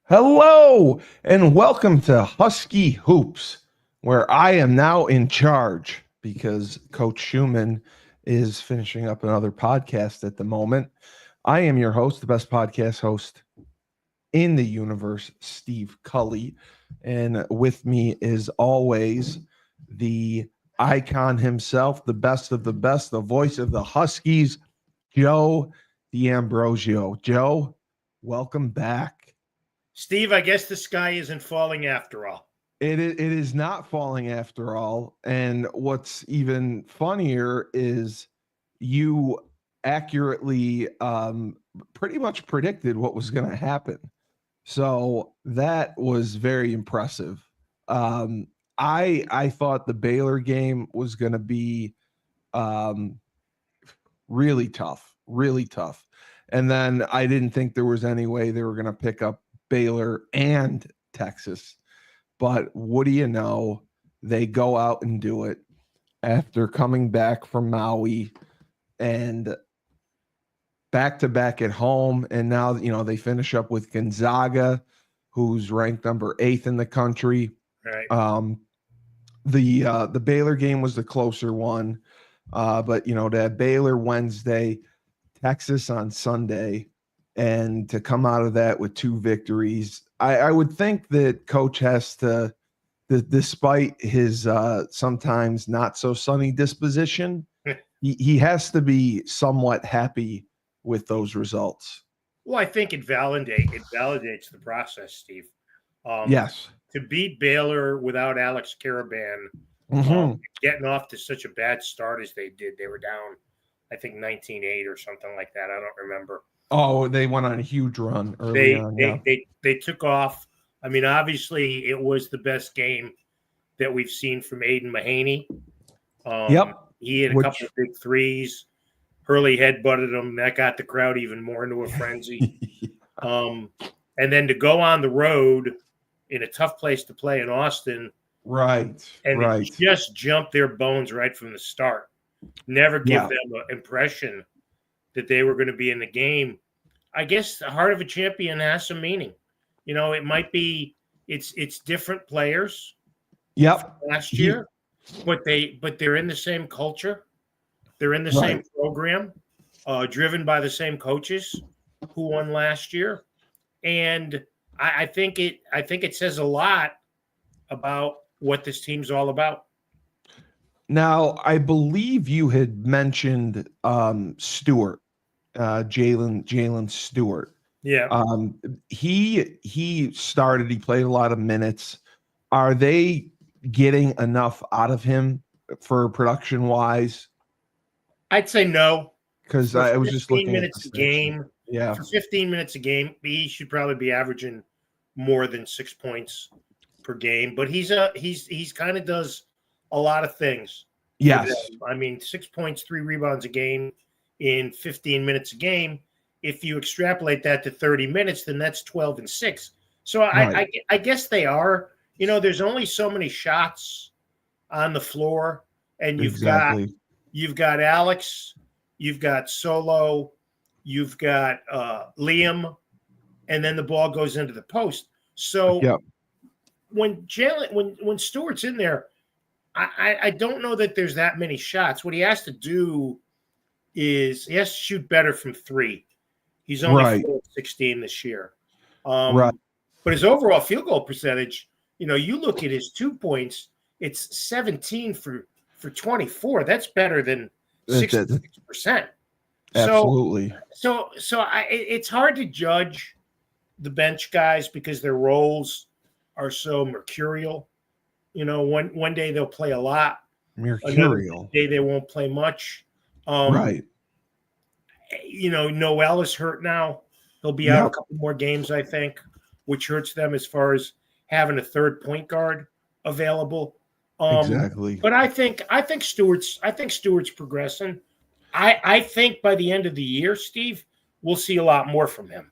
Hello and welcome to Husky Hoops, where I am now in charge because Coach Schuman is finishing up another podcast at the moment. I am your host, the best podcast host in the universe, Steve Cully. And with me is always the icon himself, the best of the best, the voice of the Huskies, Joe D'Ambrosio. Joe, welcome back. Steve, I guess the sky isn't falling after all. It is not falling after all. And what's even funnier is you accurately pretty much predicted what was going to happen. So that was very impressive. I thought the Baylor game was going to be really tough. And then I didn't think there was any way they were going to pick up Baylor and Texas. But what do you know? They go out and do it after coming back from Maui and back-to-back at home. And now, they finish up with Gonzaga, who's ranked number 8 in the country. Right. The Baylor game was the closer one. But, to have Baylor Wednesday, Texas on Sunday, and to come out of that with 2 victories, I would think that Coach has to, despite his sometimes not so sunny disposition, he has to be somewhat happy with those results. Well, I think it validates the process, Steve. Yes. To beat Baylor without Alex Karaban, getting off to such a bad start as they did, they were down, I think, 19-8 or something like that. I don't remember. Oh, they went on a huge run early on. They took off. I mean, obviously, it was the best game that we've seen from Aiden Mahaney. Yep. He had a couple of big threes. Hurley headbutted him. That got the crowd even more into a frenzy. And then to go on the road in a tough place to play in Austin. Right. And just jump their bones right from the start. Never give them an impression that they were going to be in the game. I guess the heart of a champion has some meaning. It might be it's different players. Yep. Last year, but they're in the same culture. They're in the same program, driven by the same coaches who won last year. And I think it says a lot about what this team's all about. Now, I believe you had mentioned Stewart, Jalen Stewart. Yeah. He started. He played a lot of minutes. Are they getting enough out of him for production wise? I'd say no, because I was just looking 15 minutes a game. Yeah, for 15 minutes a game, he should probably be averaging more than 6 points per game. But he's kind of does a lot of things. Yes. I mean, 6 points, 3 rebounds a game in 15 minutes a game. If you extrapolate that to 30 minutes, then that's 12 and 6. So I guess they are. There's only so many shots on the floor, and you've got Alex, you've got Solo, you've got Liam, and then the ball goes into the post. So when Stewart's in there, I don't know that there's that many shots. What he has to do is he has to shoot better from 3. He's only 16 this year. But his overall field goal percentage, you look at his 2 points, it's 17 for 24. That's better than 66%. Absolutely. So it's hard to judge the bench guys because their roles are so mercurial. One day they'll play a lot. Mercurial. Day they won't play much. Noel is hurt now. He'll be out a couple more games, I think, which hurts them as far as having a third point guard available. Exactly. But I think Stewart's progressing. I think by the end of the year, Steve, we'll see a lot more from him.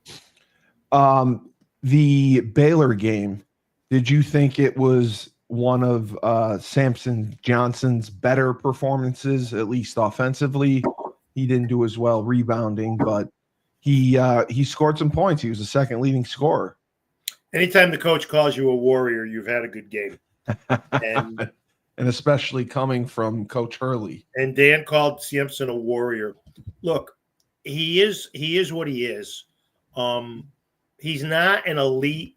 The Baylor game, did you think it was one of Samson Johnson's better performances, at least offensively? He didn't do as well rebounding, but he scored some points. He was the second leading scorer. Anytime the coach calls you a warrior, you've had a good game. And especially coming from Coach Hurley. And Dan called Sampson a warrior. Look, he is what he is. He's not an elite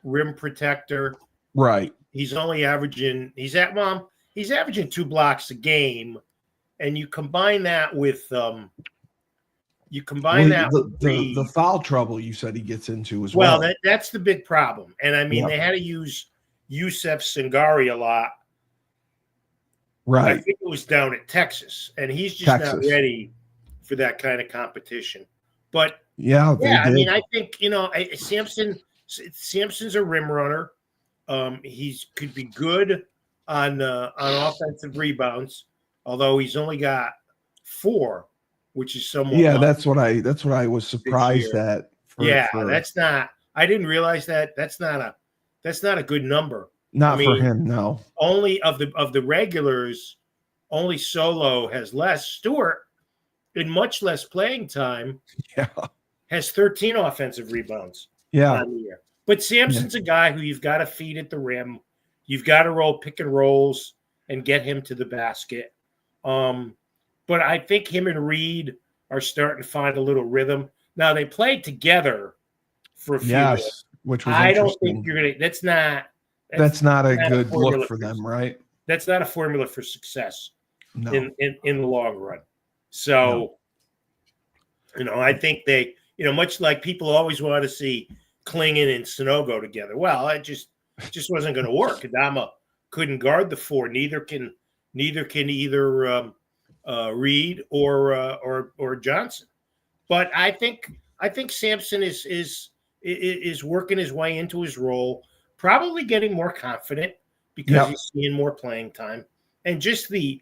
rim protector. Right. He's only averaging 2 blocks a game, and you combine that with the foul trouble you said he gets into as well. Well, that's the big problem. And I mean, they had to use Yusef Singari a lot. Right. I think it was down at Texas, and he's just not ready for that kind of competition. But I mean, I think Sampson's a rim runner. He could be good on offensive rebounds, although he's only got 4, which is somewhat. Yeah, that's what I was surprised at. That's not. I didn't realize that. That's not a good number. Not for him, no. Only of the regulars, only Solo has less. Stewart, in much less playing time, has 13 offensive rebounds. On the year. But Sampson's a guy who you've got to feed at the rim. You've got to roll pick and rolls and get him to the basket. But I think him and Reed are starting to find a little rhythm. Now they played together for a few minutes. Which was I don't think you're gonna. That's not a good look for them, right? That's not a formula for success in the long run. So, I think they, much like people always want to see Klingen and Sanogo together. Well, it just wasn't going to work. Adama couldn't guard the 4. Neither can either Reed or Johnson. But I think Sampson is working his way into his role. Probably getting more confident because he's seeing more playing time, and just the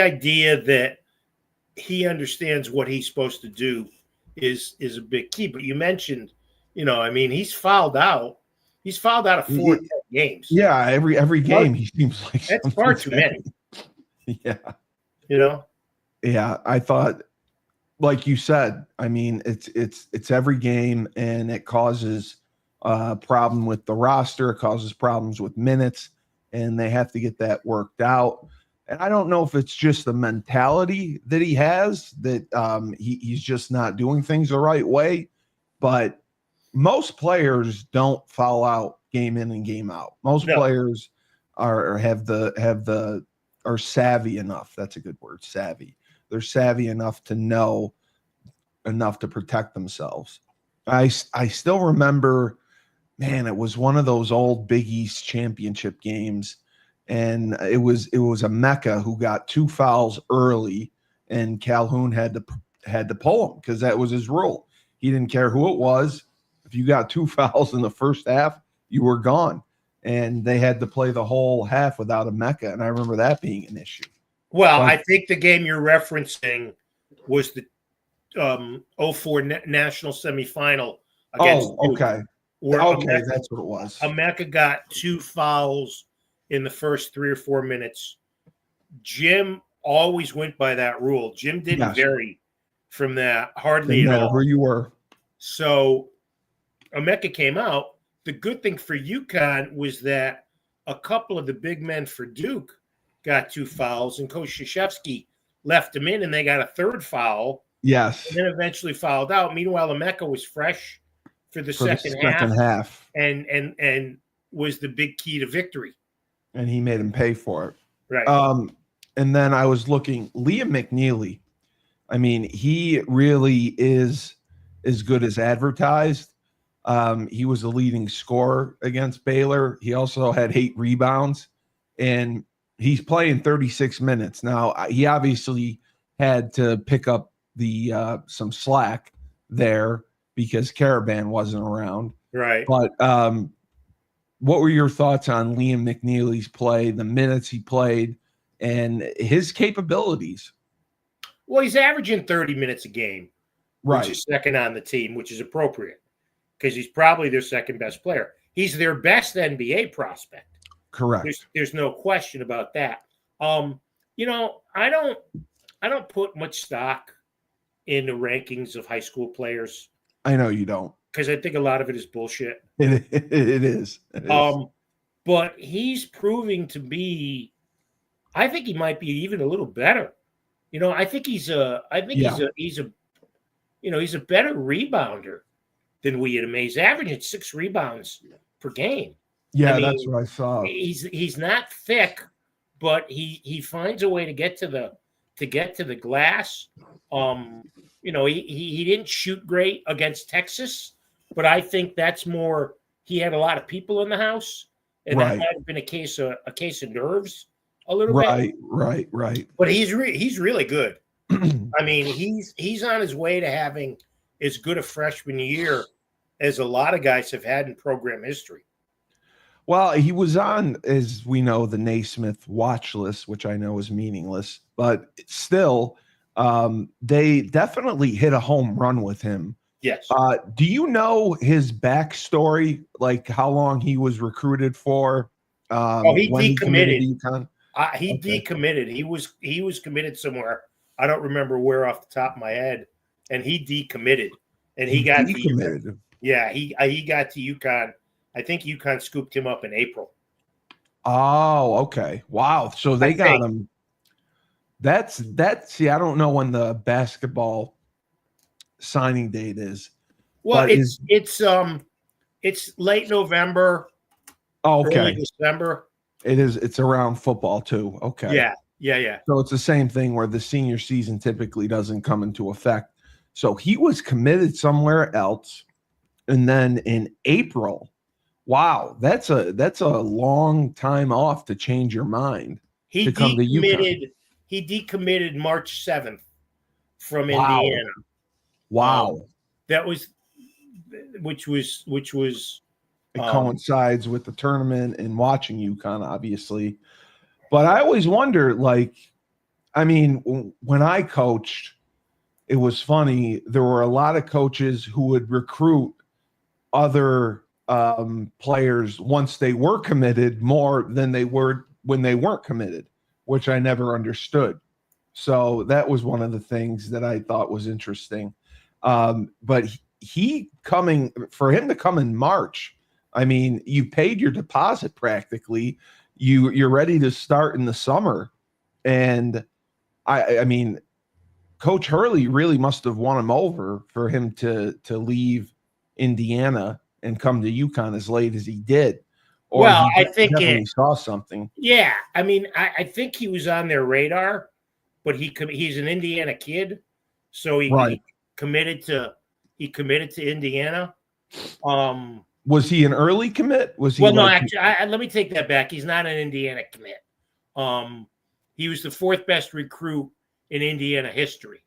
idea that he understands what he's supposed to do is a big key. But you mentioned, he's fouled out. He's fouled out of 4 games. Yeah, every game he seems like that's far too many. Yeah, I thought, like you said, I mean, it's every game, and it causes problem with the roster, it causes problems with minutes, and they have to get that worked out. And I don't know if it's just the mentality that he has that he's just not doing things the right way, but most players don't foul out game in and game out. Most players are savvy enough. That's a good word, savvy. They're savvy enough to know enough to protect themselves. I still remember, man, it was one of those old Big East championship games, and it was a Mecca who got 2 fouls early, and Calhoun had to pull him because that was his rule. He didn't care who it was. If you got 2 fouls in the first half, you were gone, and they had to play the whole half without a Mecca, and I remember that being an issue. Well, I think the game you're referencing was the 04 national semifinal against Duke. That's what it was. Emeka got 2 fouls in the first 3 or 4 minutes. Jim always went by that rule. Jim didn't vary from that hardly at all. Where you were. So Emeka came out. The good thing for Yukon was that a couple of the big men for Duke got 2 fouls, and Coach Krzyzewski left them in, and they got a 3rd foul. Yes. And then eventually fouled out. Meanwhile, Emeka was fresh for the second half. And was the big key to victory. And he made him pay for it. Right. And then I was looking, Liam McNeely. I mean, he really is as good as advertised. He was the leading scorer against Baylor. He also had 8 rebounds, and he's playing 36 minutes. Now, he obviously had to pick up some slack there because Caravan wasn't around. Right. But what were your thoughts on Liam McNeely's play, the minutes he played, and his capabilities? Well, he's averaging 30 minutes a game, right, which is second on the team, which is appropriate because he's probably their second best player. He's their best NBA prospect. Correct. There's no question about that. I don't put much stock in the rankings of high school players. I know you don't. because I think a lot of it is bullshit. It is. It is. But he's proving to be. I think he might be even a little better. I think he's a better rebounder than Weedham. He's averaging 6 rebounds per game. Yeah, that's what I saw. He's not thick, but he finds a way to get to the glass. He didn't shoot great against Texas, but I think that's more he had a lot of people in the house, and that might have been a case of nerves a little bit. Right. But he's really good. I mean, he's on his way to having as good a freshman year as a lot of guys have had in program history. Well, he was on, as we know, the Naismith watch list, which I know is meaningless, but still, they definitely hit a home run with him. Yes. Do you know his backstory, like how long he was recruited for? He decommitted. Yukon? He decommitted. He was committed somewhere. I don't remember where off the top of my head. And he decommitted. And he got decommitted. To yeah, he got to Yukon. I think Yukon scooped him up in April. Oh, okay. Wow. So they got him. That's see, I don't know when the basketball signing date is. Well, it's late November. Okay. Early December. It is. It's around football too. Okay. Yeah. So it's the same thing where the senior season typically doesn't come into effect. So he was committed somewhere else, and then in April, wow, that's a long time off to change your mind. He decommitted March 7th from Indiana. Wow. That was, which was. It coincides with the tournament and watching UConn, obviously. But I always wonder, when I coached, it was funny. There were a lot of coaches who would recruit other players once they were committed more than they were when they weren't committed, which I never understood. So that was one of the things that I thought was interesting. But for him to come in March, you paid your deposit practically. You're ready to start in the summer. And I mean, Coach Hurley really must have won him over for him to leave Indiana and come to UConn as late as he did. Or I think definitely saw something. Yeah, I think he was on their radar, but he's an Indiana kid, so he committed to Indiana. Was he an early commit? Was he? Well, no, actually, let me take that back. He's not an Indiana commit. He was the 4th best recruit in Indiana history.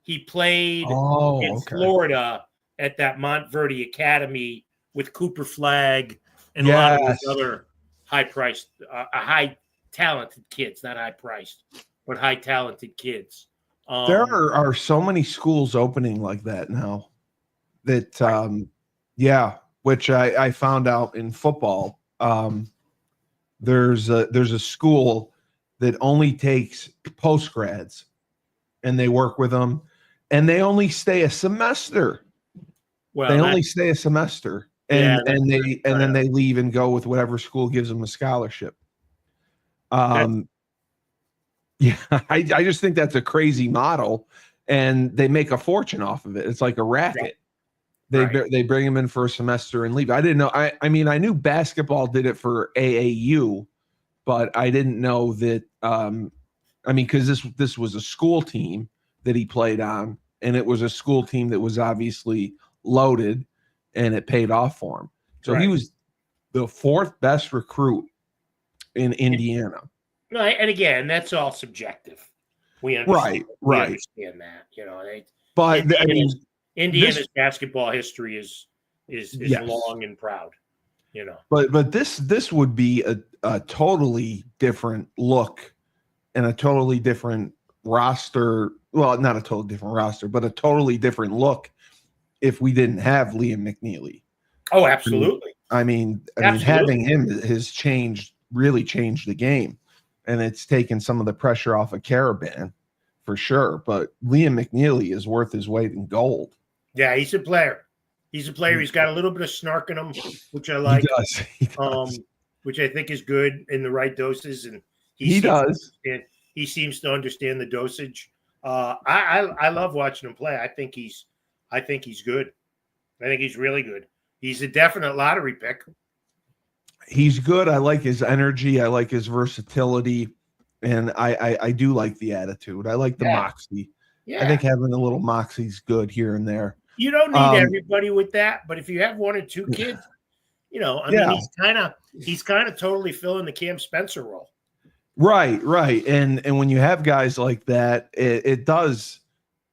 He played in Florida at that Montverde Academy with Cooper Flagg and a lot of those other high-priced, high-talented kids, not high-priced, but high-talented kids. There are so many schools opening like that now that, which I found out in football. There's a school that only takes postgrads, and they work with them, and they only stay a semester. Well, they only stay a semester, and then they leave and go with whatever school gives them a scholarship. I just think that's a crazy model, and they make a fortune off of it. It's like a racket. They bring them in for a semester and leave. I didn't know. I knew basketball did it for AAU, but I didn't know that. Because this was a school team that he played on, and it was a school team that was obviously loaded, and it paid off for him. So he was the 4th best recruit in Indiana. No, and again, that's all subjective. We understand. We understand that. But Indiana's basketball history is long and proud. But this would be a totally different look and a totally different roster. Well, not a totally different roster, but a totally different look if we didn't have Liam McNeely. Oh, absolutely. Having him has really changed the game, and it's taken some of the pressure off of Caravan for sure. But Liam McNeely is worth his weight in gold. Yeah, he's a player. He's a player. He's got a little bit of snark in him, which I He like. does. He does. Which I think is good in the right doses, and He does. He seems to understand the dosage. I love watching him play. I think he's good. I think he's really good. He's a definite lottery pick. He's good. I like his energy. I like his versatility, and I do like the attitude. I like the moxie. Yeah. I think having a little moxie is good here and there. You don't need everybody with that, but if you have one or two kids, I mean, he's kind of totally filling the Cam Spencer role. Right. And when you have guys like that, it does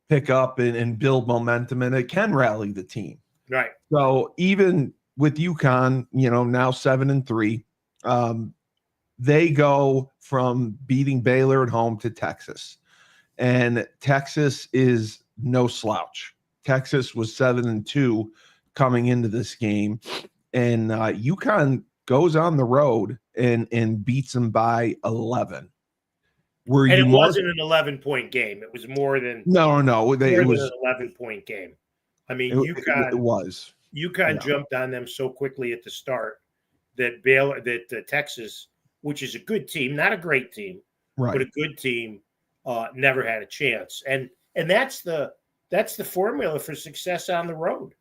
pick up and build momentum, and it can rally the team. Right. So even with UConn, now 7-3, they go from beating Baylor at home to Texas, and Texas is no slouch. Texas was 7-2 coming into this game, and UConn goes on the road and beats them by 11. It wasn't an 11-point game. It was more than it was an 11-point game. I mean, UConn. It was. UConn jumped on them so quickly at the start that Texas, which is a good team, not a great team, but a good team, never had a chance. And that's the formula for success on the road.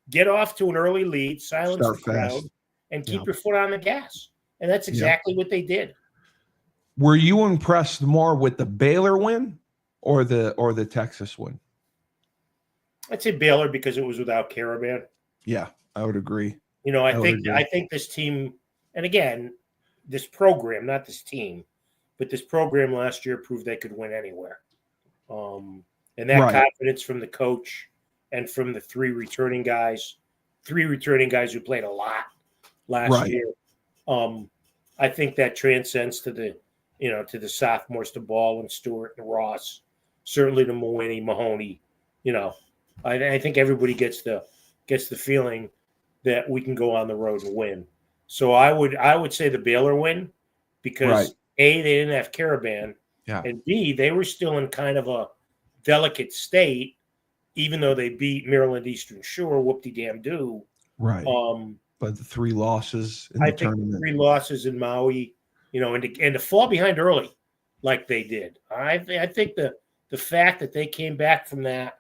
Get off to an early lead, silence the crowd, and keep your foot on the gas. And that's exactly what they did. Were you impressed more with the Baylor win or the Texas win? I'd say Baylor because it was without Caravan. Yeah, I would agree. I think this team, and again, this program, not this team, but this program last year proved they could win anywhere. And that confidence from the coach and from the three returning guys who played a lot last year. I think that transcends to the sophomores, to Ball and Stewart and Ross, certainly to Mahoney. I think everybody gets the feeling that we can go on the road and win. So I would say the Baylor win because A, they didn't have Caravan, and B, they were still in kind of a delicate state, even though they beat Maryland Eastern Shore, whoop-de-damn-do. Right. But the 3 losses in the tournament. 3 losses in Maui, and to fall behind early like they did. I think the fact that they came back from that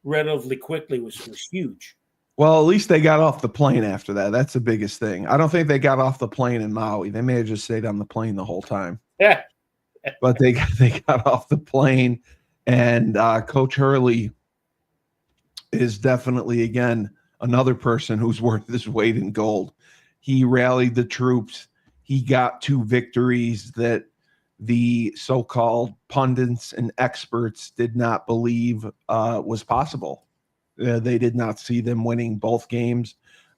relatively quickly was huge. Well, at least they got off the plane after that. That's the biggest thing. I don't think they got off the plane in Maui. They may have just stayed on the plane the whole time. Yeah. But they got off the plane, and Coach Hurley is definitely, again, another person who's worth his weight in gold. He rallied the troops. He got 2 victories that the so-called pundits and experts did not believe was possible. They did not see them winning both games.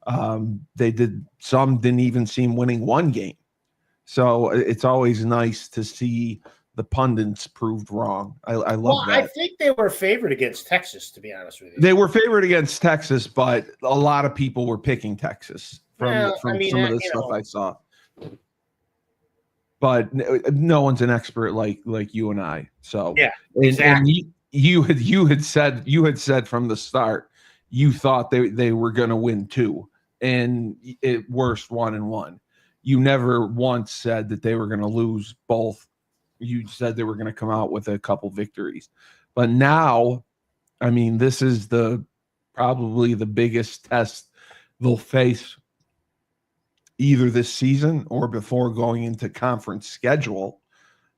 Some didn't even see them winning 1 game. So it's always nice to see the pundits proved wrong. I love that. I think they were favored against Texas, to be honest with you. They were favored against Texas, but a lot of people were picking Texas from some of the stuff I saw. But no one's an expert like you and I. So exactly. And you had said from the start you thought they were going to win 2, and at worst 1-1. You never once said that they were going to lose both. You said they were going to come out with a couple victories. But now, I mean, this is probably the biggest test they'll face either this season or before going into conference schedule.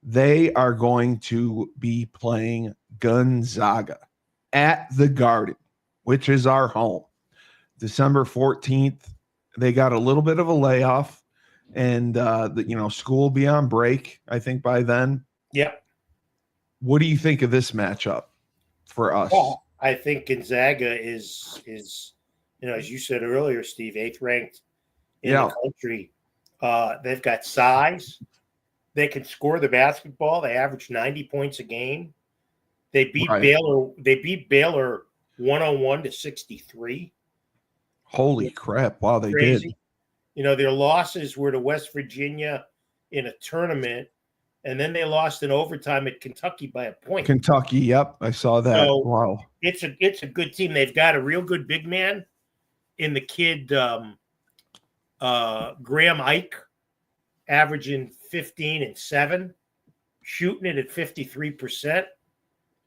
They are going to be playing Gonzaga at the Garden, which is our home. December 14th, they got a little bit of a layoff. And school will be on break, I think, by then. Yep. What do you think of this matchup for us? Well, I think Gonzaga is as you said earlier, Steve, 8th ranked in the country. They've got size. They can score the basketball. They average 90 points a game. They beat Baylor. They beat Baylor 101-63. Holy crap! Wow, they did. Their losses were to West Virginia in a tournament, and then they lost in overtime at Kentucky by a point. Kentucky, yep, I saw that. So wow, it's a good team. They've got a real good big man in the kid Graham Ike, averaging 15 and 7, shooting it at 53%.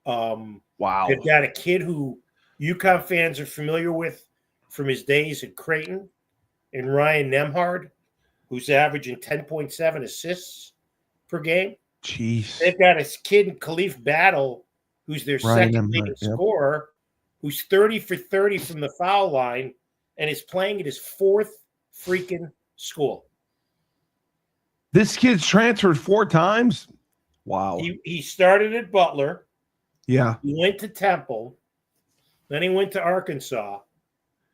Wow. They've got a kid who Yukon fans are familiar with from his days at Creighton, and Ryan Nemhard, who's averaging 10.7 assists per game. Jeez. They've got a kid, Khalif Battle, who's their second leading scorer, who's 30 for 30 from the foul line and is playing at his fourth freaking school. This kid's transferred 4 times? Wow. He started at Butler. Yeah. He went to Temple. Then he went to Arkansas.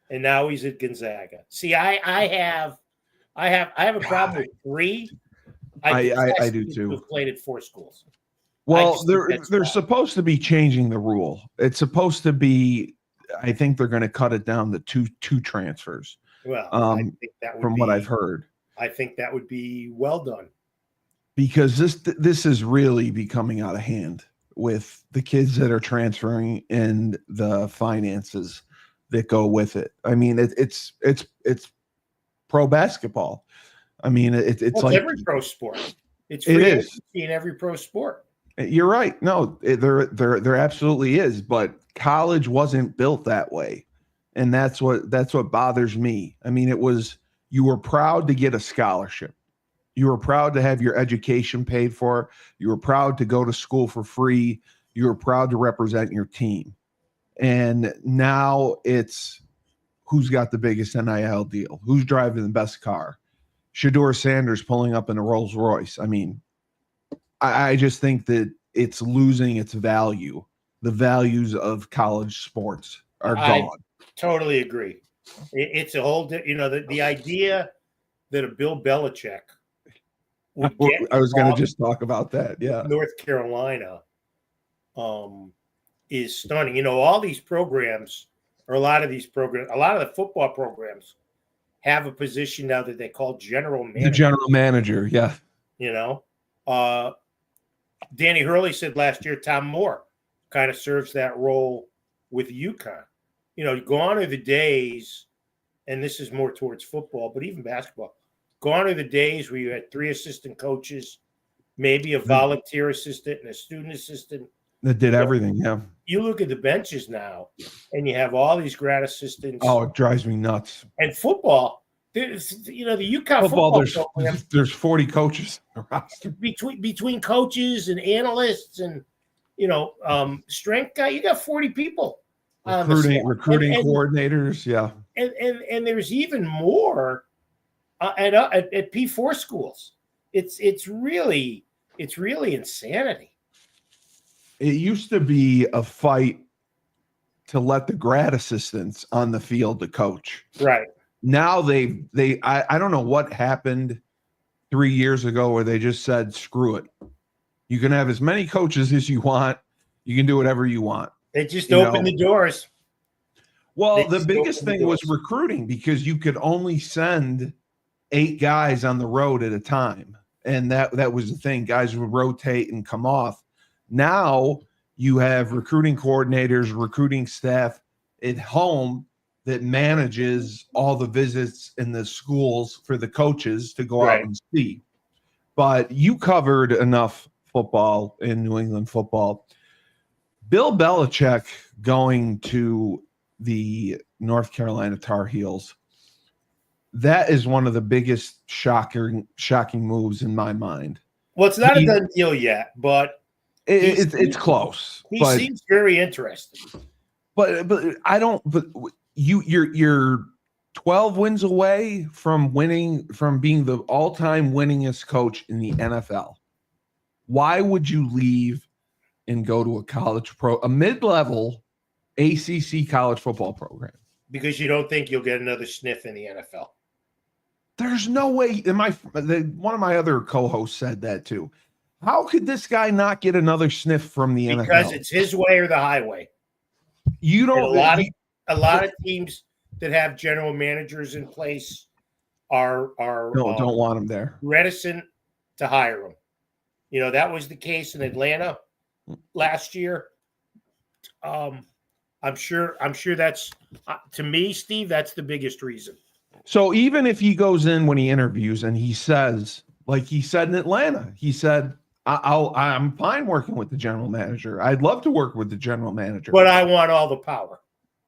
And now he's at Gonzaga. See, I have a problem with 3. I do too. Who've played at 4 schools. Well, they're supposed to be changing the rule. It's supposed to be. I think they're going to cut it down to two transfers. Well, I think that would from what I've heard. I think that would be well done. Because this is really becoming out of hand with the kids that are transferring and the finances that go with it. I mean, it's pro basketball. I mean, it's like every pro sport. It is in every pro sport. You're right. No, there absolutely is. But college wasn't built that way, and that's what bothers me. I mean, you were proud to get a scholarship. You were proud to have your education paid for. You were proud to go to school for free. You were proud to represent your team. And now it's who's got the biggest NIL deal? Who's driving the best car? Shedeur Sanders pulling up in a Rolls Royce. I mean, I just think that it's losing its value. The values of college sports are gone. I totally agree. It's a whole, the idea that a Bill Belichick would get I was going to just talk about that. Yeah. North Carolina is stunning. All these programs, or a lot of the football programs have a position now that they call general manager. The general manager, yeah. Danny Hurley said last year Tom Moore kind of serves that role with Yukon. Gone are the days, and this is more towards football, but even basketball. Gone are the days where you had 3 assistant coaches, maybe a volunteer assistant and a student assistant. That did everything, yeah. You look at the benches now, and you have all these grad assistants. Oh, it drives me nuts. And football, the Yukon football program, there's 40 coaches between coaches and analysts and strength guy. You got 40 people. Recruiting coordinators, yeah. And there's even more at P4 schools. It's really insanity. It used to be a fight to let the grad assistants on the field to coach. Right. Now I don't know what happened 3 years ago where they just said, screw it. You can have as many coaches as you want. You can do whatever you want. They just opened the doors. Well, the biggest thing was recruiting, because you could only send 8 guys on the road at a time. And that was the thing. Guys would rotate and come off. Now you have recruiting coordinators, recruiting staff at home that manages all the visits in the schools for the coaches to go out and see. But you covered enough football in New England football. Bill Belichick going to the North Carolina Tar Heels, that is one of the biggest shocking moves in my mind. Well, it's not a done deal yet, but it's close. He seems very interested. But you're 12 wins away from being the all-time winningest coach in the NFL. Why would you leave and go to a mid-level ACC college football program? Because you don't think you'll get another sniff in the NFL. There's no way. One of my other co-hosts said that too. How could this guy not get another sniff from the NFL? Because it's his way or the highway. You don't. A lot of teams that have general managers in place don't want him there. Reticent to hire him. That was the case in Atlanta last year. I'm sure that's to me, Steve, that's the biggest reason. So even if he goes in when he interviews and he says, like he said in Atlanta, he said, I'm fine working with the general manager. I'd love to work with the general manager, but I want all the power.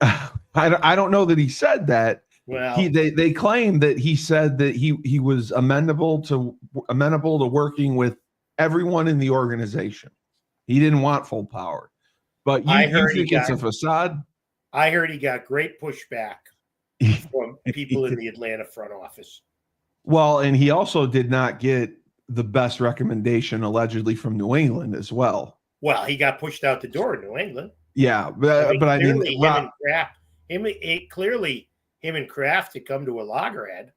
I don't know that he said that. Well, they claim that he said that he was amenable to working with everyone in the organization. He didn't want full power. But you think it's a facade? I heard he got great pushback from people in the Atlanta front office. Well, and he also did not get the best recommendation allegedly from New England as well. Well, he got pushed out the door in New England. Yeah, but I mean, clearly him and Kraft to come to a loggerhead.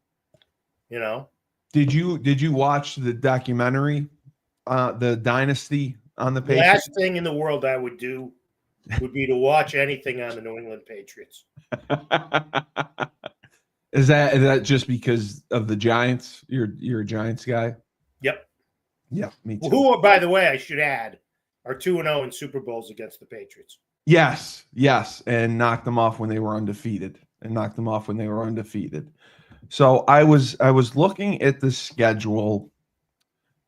You know. Did you watch the documentary, the Dynasty on the Patriots? Last thing in the world I would do would be to watch anything on the New England Patriots. Is that just because of the Giants? You're a Giants guy? Yep. Yeah, me too. Who, by the way, I should add, are 2-0 in Super Bowls against the Patriots. Yes, and knocked them off when they were undefeated. So I was looking at the schedule.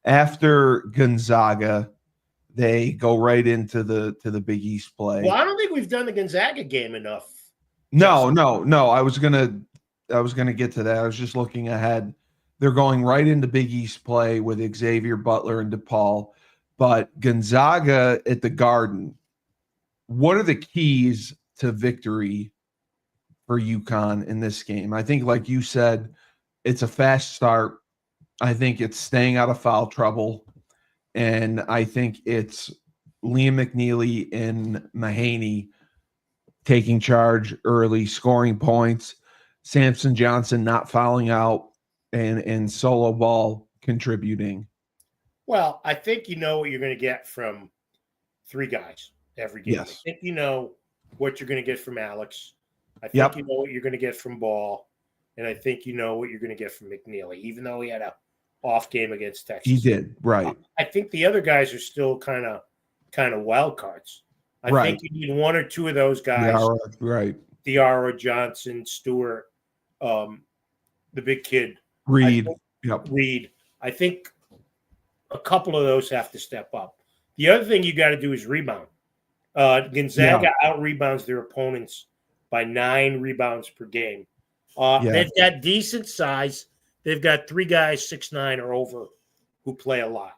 After Gonzaga, they go right into the Big East play. Well, I don't think we've done the Gonzaga game enough. No. I was gonna get to that. I was just looking ahead. They're going right into Big East play with Xavier Butler and DePaul, but Gonzaga at the Garden. What are the keys to victory for Yukon in this game? I think, like you said, it's a fast start. I think it's staying out of foul trouble. And I think it's Liam McNeely and Mahaney taking charge early, scoring points. Samson Johnson not fouling out and solo ball contributing. Well, I think you know what you're going to get from three guys every game. Yes. I think you know what you're going to get from Alex. I think you know what you're going to get from Ball. And I think you know what you're going to get from McNeely, even though he had a off game against Texas. He did, right. I think the other guys are still kind of wild cards. I think you need one or two of those guys. Diarra, Johnson, Stewart, the big kid. Reed. Reed. I think a couple of those have to step up. The other thing you got to do is rebound. Gonzaga out-rebounds their opponents by 9 rebounds per game. They've got decent size. They've got 3 guys 6'9" or over who play a lot.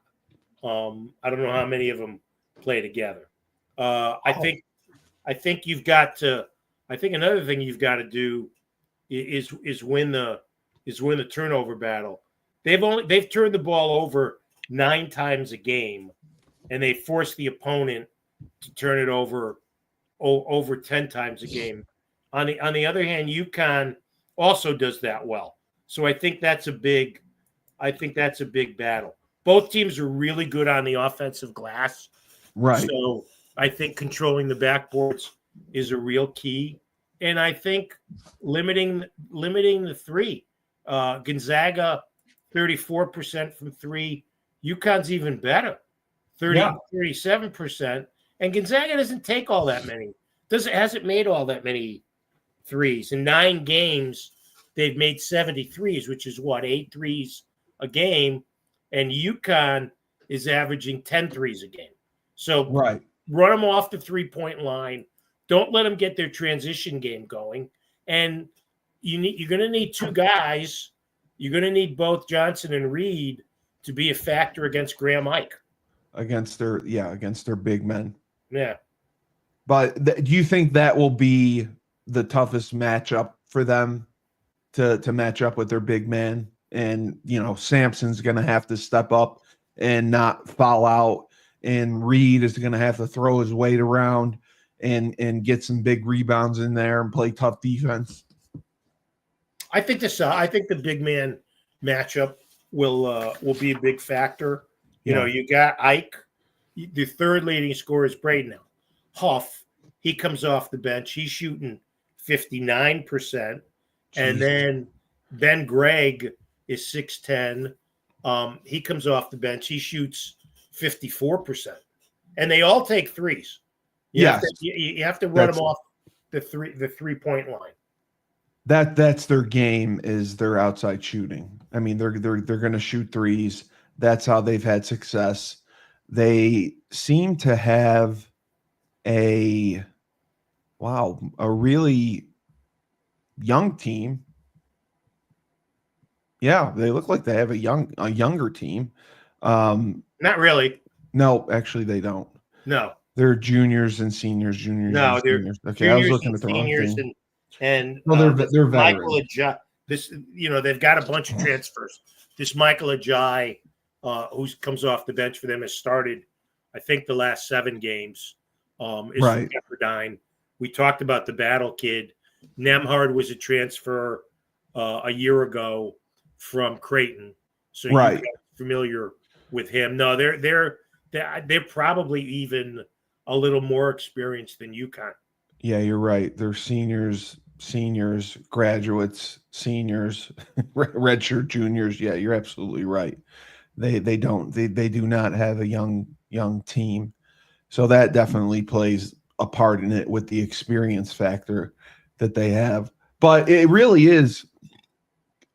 I don't know how many of them play together. I think you've got to. I think another thing you've got to do is win the turnover battle. They've turned the ball over 9 times a game, and they force the opponent to turn it over 10 times a game. On the other hand, Yukon also does that well. So I think that's a big battle. Both teams are really good on the offensive glass. Right. So I think controlling the backboards is a real key. And I think limiting the three. Gonzaga 34% from 3. UConn's even better. 37%. And Gonzaga doesn't take all that many. Hasn't made all that many threes. In 9 games, they've made 70 threes, which is 8 threes a game. And UConn is averaging 10 threes a game. So run them off the 3-point line. Don't let them get their transition game going. And you're going to need 2 guys. You're going to need both Johnson and Reed to be a factor against Graham Ike. Against their big men. Yeah. But do you think that will be the toughest matchup for them to match up with their big man? And, Sampson's going to have to step up and not foul out. And Reed is going to have to throw his weight around and get some big rebounds in there and play tough defense. I think the big man matchup will be a big factor. You got Ike. The third leading scorer is Braden now. Huff, he comes off the bench. He's shooting 59%. Jeez. And then Ben Gregg is 6'10". He comes off the bench. He shoots 54%. And they all take threes. You have to run them off the 3-point line. That's their game, is their outside shooting. I mean, they're going to shoot threes. That's how they've had success. They seem to have a really young team. Yeah, they look like they have a younger team. Not really. No, actually they don't. No. They're juniors and seniors, No, they're seniors. Okay, juniors, I was looking at the wrong seniors, thing. and Well, they're Michael veterans. Ajay. This, they've got a bunch of transfers. This Michael Ajay, who comes off the bench for them, has started, I think, the last 7 games. Is Right. from Pepperdine. We talked about the Battle Kid. Nemhard was a transfer a year ago from Creighton, so Right. you're familiar with him. No, they're probably even a little more experienced than Yukon. Yeah, you're right. They're seniors, graduates, seniors, redshirt juniors. Yeah, you're absolutely right. They do not have a young team. So that definitely plays a part in it with the experience factor that they have. But it really is,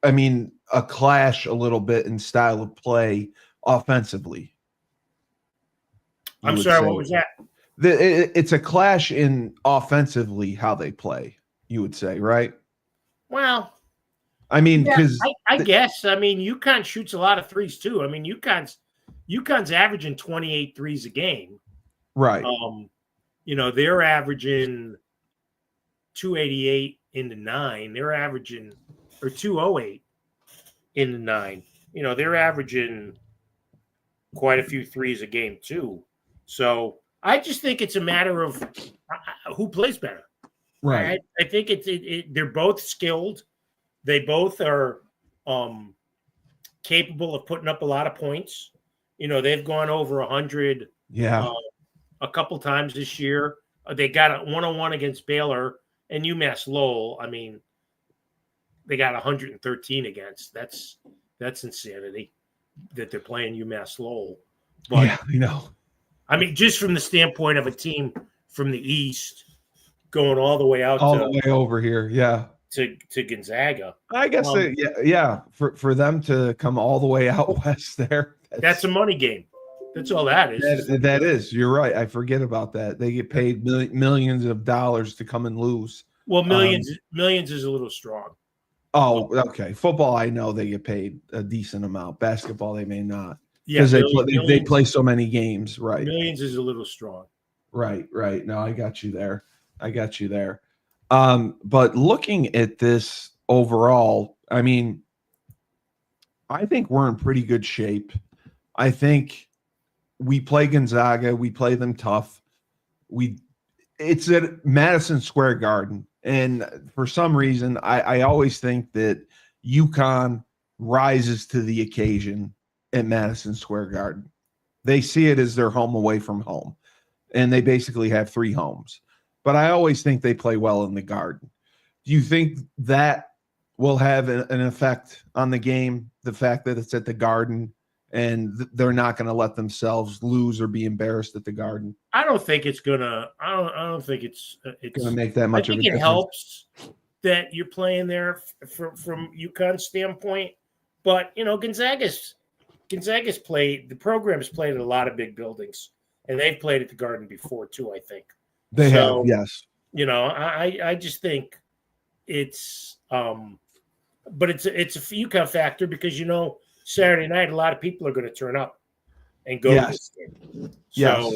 I mean, a clash a little bit in style of play offensively. I'm sorry, what was that? It's a clash in offensively how they play, you would say, right? Well, I mean, because I guess. I mean, Yukon shoots a lot of threes too. I mean, Yukon's averaging 28 threes a game. right. They're averaging 288 into 9. They're averaging, or 208 into 9. They're averaging quite a few threes a game too. So I just think it's a matter of who plays better. Right. I think they're both skilled. They both are capable of putting up a lot of points. They've gone over 100 a couple times this year. They got a 1-on-1 against Baylor and UMass Lowell. I mean, they got 113 against. That's insanity that they're playing UMass Lowell. But, yeah, I know. I mean, just from the standpoint of a team from the East going all the way out the way over here, yeah, to Gonzaga. I guess for them to come all the way out west there, that's a money game. That's all that is. That is. You're right. I forget about that. They get paid millions of dollars to come and lose. Well, millions is a little strong. Oh, okay. Football, I know they get paid a decent amount. Basketball, they may not. Yeah, because they play so many games, right? Millions is a little strong. Right. No, I got you there. But looking at this overall, I mean, I think we're in pretty good shape. I think we play Gonzaga. We play them tough. It's at Madison Square Garden. And for some reason, I always think that Yukon rises to the occasion at Madison Square Garden. They see it as their home away from home. And they basically have 3 homes. But I always think they play well in the Garden. Do you think that will have an effect on the game, the fact that it's at the Garden and they're not going to let themselves lose or be embarrassed at the Garden? I don't think it's gonna. I don't think it's going to make that much of a difference. I think it helps that you're playing there from Yukon's standpoint. But Gonzaga's played. The program's played at a lot of big buildings, and they've played at the Garden before too. I think they have. Yes. I just think it's. But it's a Yukon factor because Saturday night a lot of people are going to turn up and go to this game. So,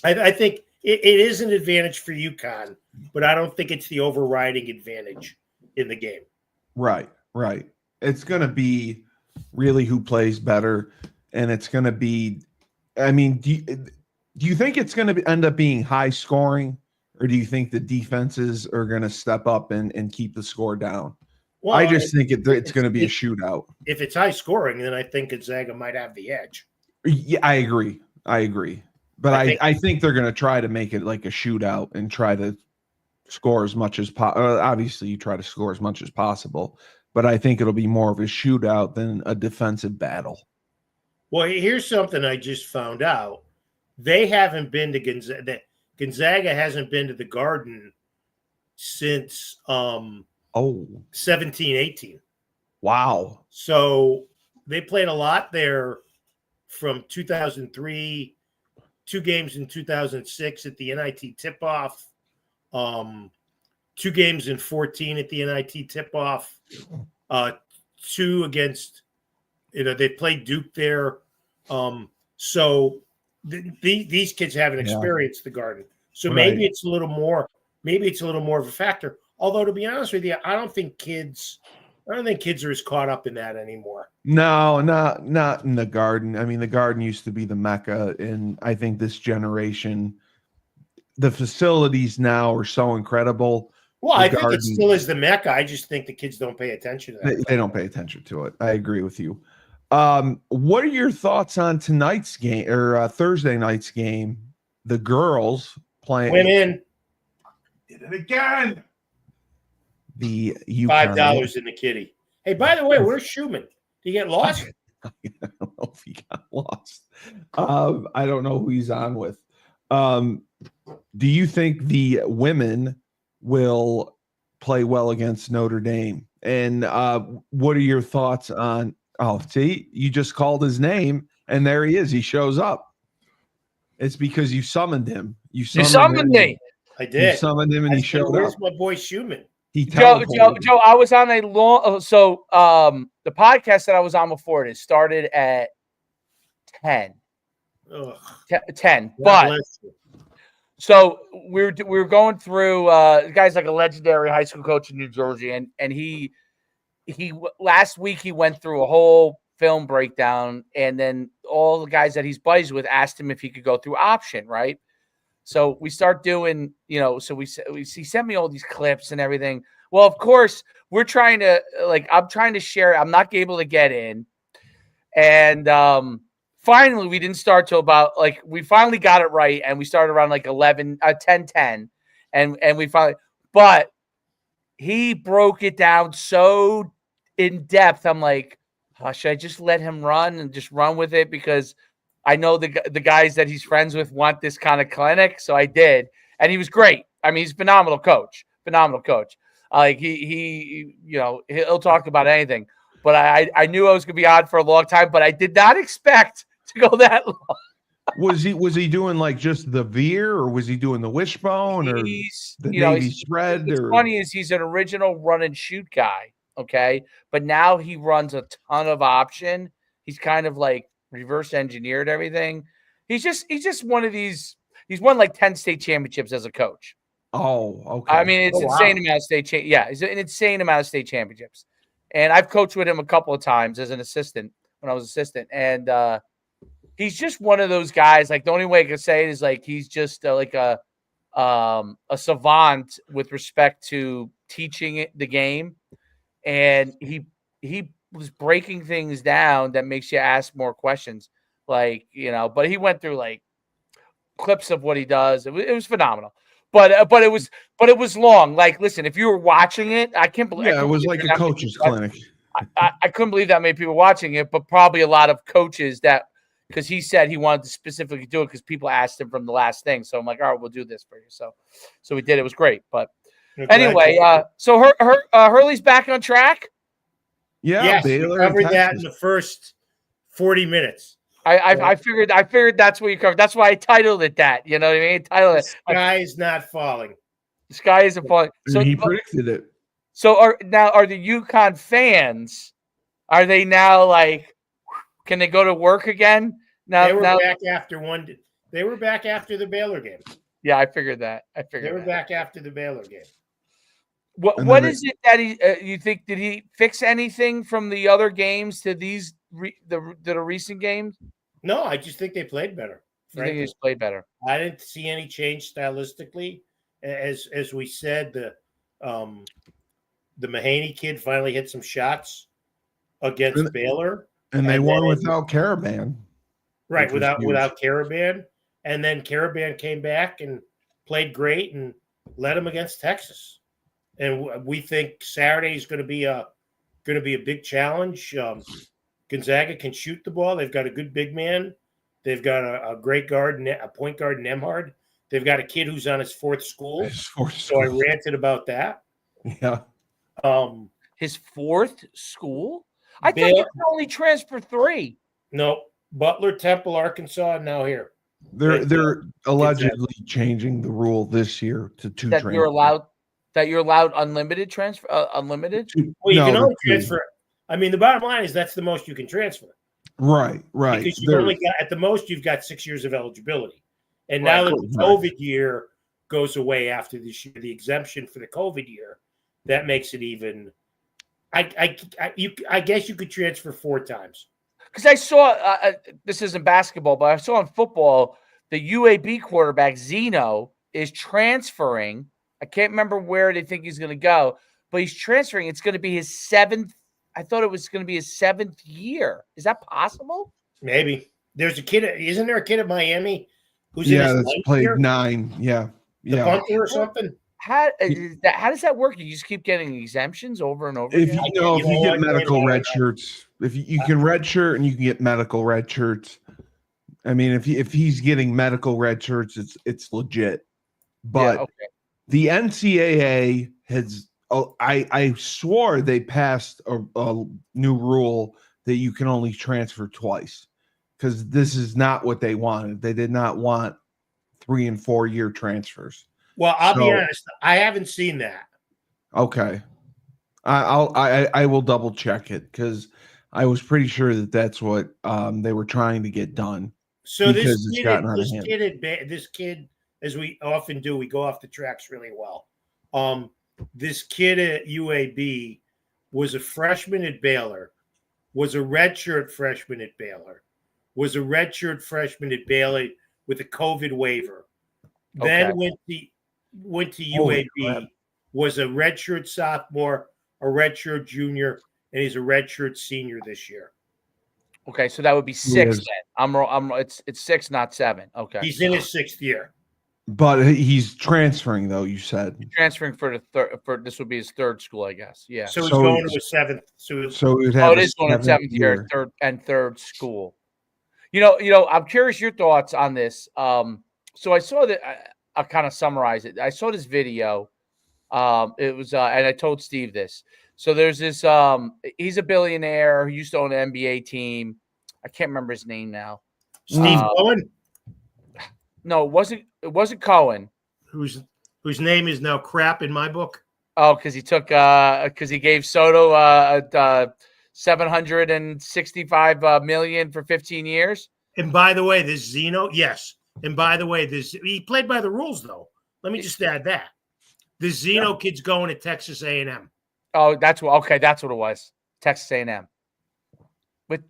I think it is an advantage for Yukon, but I don't think it's the overriding advantage in the game. Right. It's going to be really who plays better, and it's going to be. I mean, do you think it's going to end up being high scoring, or do you think the defenses are going to step up and keep the score down? Well, I just think it's going to be a shootout. If it's high scoring, then I think Gonzaga might have the edge. Yeah, I agree. But I think they're going to try to make it like a shootout and try to score as much as possible. Obviously, you try to score as much as possible, but I think it'll be more of a shootout than a defensive battle. Well, here's something I just found out. They haven't been to Gonzaga. Gonzaga hasn't been to the Garden since 17-18. Wow. So they played a lot there from 2003, 2 games in 2006 at the NIT tip-off, 2 games in 14 at the NIT tip-off, 2 against, they played Duke there. So these kids haven't experienced the Garden. So maybe it's a little more of a factor. Although, to be honest with you, I don't think kids are as caught up in that anymore. No, not in the Garden. I mean, the Garden used to be the Mecca, and I think this generation, the facilities now are so incredible. Well, I think it still is the Mecca. I just think the kids don't pay attention to that. They don't pay attention to it. I agree with you. What are your thoughts on tonight's game or Thursday night's game? The girls playing. Went in. Did it again. The Yukon. $5 in the kitty. Hey, by the way, where's Schuman? Did he get lost? I don't know if he got lost. I don't know who he's on with. Do you think the women will play well against Notre Dame? And what are your thoughts on? Oh, see, you just called his name, and there he is. He shows up. It's because you summoned him. You summoned me. I did. You summoned him, and he showed Where's up. my boy Schuman? Joe, I was on a long. So the podcast that I was on before it started at 10. Ugh. 10. But so we were going through. The guy's like a legendary high school coach in New Jersey, and he last week he went through a whole film breakdown, and then all the guys that he's buddies with asked him if he could go through option, right? So we start doing, so he sent me all these clips and everything. Well, of course, we're trying to, I'm trying to share. I'm not able to get in. And finally, we didn't start till about, we finally got it right. And we started around 10:10. And we finally, but he broke it down so in depth. I'm like, oh, should I just let him run and just run with it? Because I know the guys that he's friends with want this kind of clinic, so I did, and he was great. I mean, he's a phenomenal coach. He'll talk about anything. But I knew I was going to be on for a long time, but I did not expect to go that long. Was he doing just the veer, or was he doing the wishbone, or the Navy spread? What's funny is he's an original run and shoot guy, okay, but now he runs a ton of option. He's kind of reverse engineered everything. He's just one of these. He's won 10 state championships as a coach. Oh, okay. I mean, it's insane amount of state. He's an insane amount of state championships. And I've coached with him a couple of times as an assistant when I was assistant. And he's just one of those guys. The only way I could say it is he's just a savant with respect to teaching the game. And he was breaking things down that makes you ask more questions, but he went through clips of what he does. It was phenomenal, but it was long. Listen, if you were watching it, I can't believe. Yeah, it was like a coach's clinic. I couldn't believe that many people watching it, but probably a lot of coaches because he said he wanted to specifically do it because people asked him from the last thing. So I'm like, all right, we'll do this for you. So we did. It was great. But anyway, so Hurley's back on track. Yeah, yes, Baylor we covered that in the first 40 minutes. I figured that's what you covered. That's why I titled it that. You know what I mean? The sky is not falling. The sky isn't falling. So he predicted it. So are the Yukon fans? Are they now can they go to work again? Now they were back after one. They were back after the Baylor game. Yeah, I figured that. They were back after the Baylor game. What is it that you think? Did he fix anything from the other games to these the recent games? No, I just think they played better. You think they just played better? I didn't see any change stylistically. As we said, the Mahaney kid finally hit some shots against Baylor, and they won without Caravan. Right, without Caravan, and then Caravan came back and played great and led them against Texas. And we think Saturday is going to be a big challenge. Gonzaga can shoot the ball. They've got a good big man. They've got a great guard, a point guard, Nemhard. They've got a kid who's on his fourth school. So I ranted about that. Yeah. His fourth school? I thought you could only transfer 3. No, Butler, Temple, Arkansas, and now here. They're allegedly changing the rule this year to 2 that transfers. you're allowed unlimited transfer, unlimited. Well, you can only transfer. I mean, the bottom line is that's the most you can transfer. Right. Because you've only got, at the most, you've got 6 years of eligibility. And now that the COVID year goes away after this year, the exemption for the COVID year, that makes it even. I guess you could transfer 4 times. Because I saw this isn't basketball, but I saw in football the UAB quarterback Zeno is transferring. I can't remember where they think he's going to go, but he's transferring. It's going to be his 7th. I thought it was going to be his 7th year. Is that possible? Maybe. There's a kid. Isn't there a kid at Miami who's that's played 9? Yeah. The punter or something. How does that work? You just keep getting exemptions over and over. If you get medical red shirts, if you can red shirt and you can get medical red shirts. I mean, if he's getting medical red shirts, it's legit. But the NCAA has. I swore they passed a new rule that you can only transfer twice, because this is not what they wanted. They did not want 3 and 4 year transfers. Well, I'll be honest. I haven't seen that. Okay, I will double check it, because I was pretty sure that that's what they were trying to get done. So this kid, as we often do, we go off the tracks really well. This kid at UAB was a freshman at Baylor, was a redshirt freshman at Baylor, was a redshirt freshman at Baylor with a COVID waiver. Then went to UAB, was a redshirt sophomore, a redshirt junior, and he's a redshirt senior this year. Okay, so that would be 6 then. It's 6, not 7. Okay, he's in his 6th year. But he's transferring, though. You said he's transferring for the third. For this would be his 3rd school, I guess. Yeah. So he's going to his 7th. So it is going to 7th year, 3rd school. You know. I'm curious your thoughts on this. So I saw that. I'll kind of summarize it. I saw this video. It was, and I told Steve this. So there's this. He's a billionaire who used to own an NBA team. I can't remember his name now. Steve Cohen. No, it wasn't Cohen. Whose name is now crap in my book. Oh, because he gave Soto $765 million for 15 years. And by the way, this Zeno, yes. And by the way, he played by the rules, though. Let me just add that. The Zeno kid's going to Texas A&M. Oh, that's what it was. Texas A&M.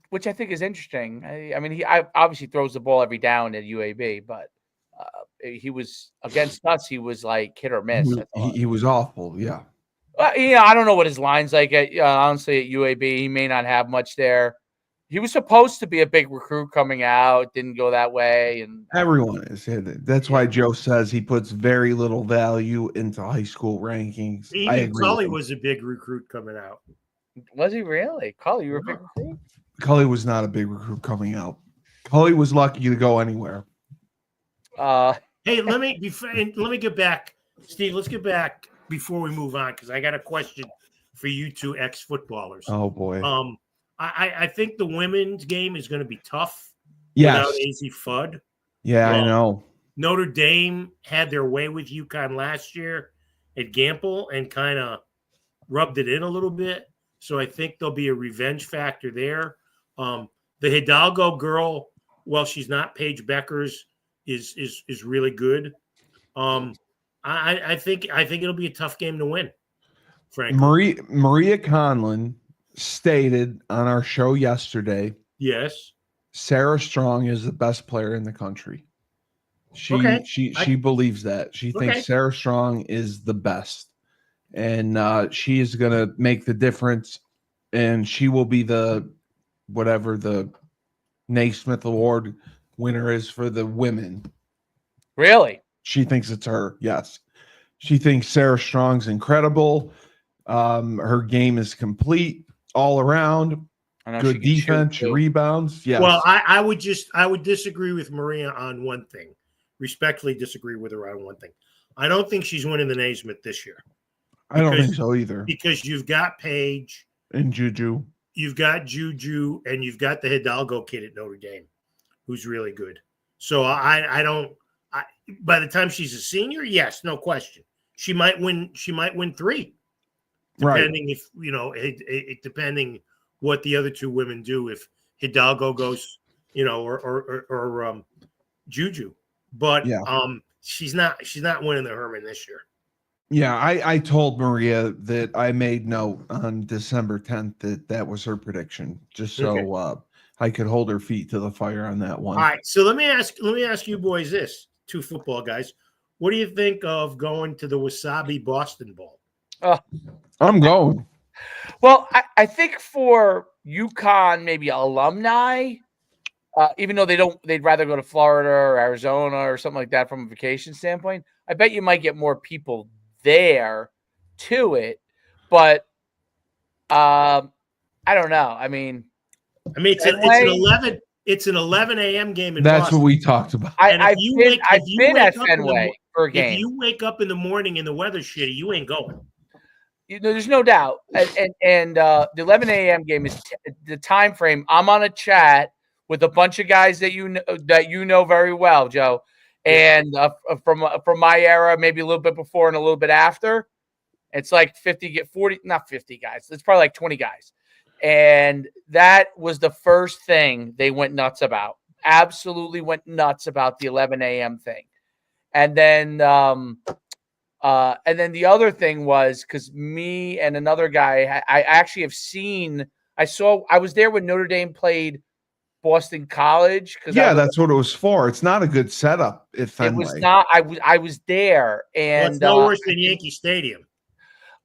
Which I think is interesting. I mean, he obviously throws the ball every down at UAB, but he was against us. He was like hit or miss. He was awful. Yeah. I don't know what his line's like. Honestly, at UAB, he may not have much there. He was supposed to be a big recruit coming out. Didn't go that way, and everyone is. That's why Joe says he puts very little value into high school rankings. Even Cully was a big recruit coming out. Was he really? Cully, you were a big recruit? Cully was not a big recruit coming out. Cully was lucky to go anywhere. Hey, let me get back, Steve. Let's get back before we move on, because I got a question for you two ex-footballers. Oh boy. I think the women's game is going to be tough. Yes. Without AZ Fudd. Yeah, I know. Notre Dame had their way with Yukon last year at Gamble and kind of rubbed it in a little bit. So I think there'll be a revenge factor there. The Hidalgo girl, well, she's not Paige Becker's, is really good. I think it'll be a tough game to win. Frankly, Maria Conlon stated on our show yesterday. Yes, Sarah Strong is the best player in the country. She believes that. She thinks Sarah Strong is the best, and she is going to make the difference. And she will be the Naismith Award winner is for the women. Really? She thinks it's her. Yes, she thinks Sarah Strong's incredible. Her game is complete all around. Good defense, rebounds. Yes. Well, I would disagree with Maria on one thing. respectfully disagree with her on one thing. I don't think she's winning the Naismith this year. I don't think so either. Because you've got Paige and Juju. You've got Juju, and you've got the Hidalgo kid at Notre Dame, who's really good. So I don't. By the time she's a senior, yes, no question, she might win. She might win 3, depending if depending what the other 2 women do. If Hidalgo goes, or Juju, but she's not winning the Herman this year. Yeah, I told Maria that I made note on December 10th that was her prediction, just so I could hold her feet to the fire on that one. All right, so let me ask you boys this, 2 football guys. What do you think of going to the Wasabi Boston Bowl? I'm going. Well, I think for Yukon, maybe alumni, even though they'd rather go to Florida or Arizona or something like that from a vacation standpoint, I bet you might get more people there to it, but I don't know. I mean, it's an 11 a.m. game in That's Boston. what we talked about. I've been at Fenway for a game. If you wake up in the morning and the weather's shitty, you ain't going. There's no doubt. And the 11 a.m. game is the time frame. I'm on a chat with a bunch of guys that you know very well, Joe. And from my era, maybe a little bit before and a little bit after, it's like 40, not 50 guys. It's probably like 20 guys. And that was the first thing they went nuts about. Absolutely went nuts about the 11 a.m. thing. And then the other thing was because me and another guy, I actually have seen. I was there when Notre Dame played Boston College. That's what it was for. It's not a good setup. It was not. I was there, and it's no worse than Yankee Stadium.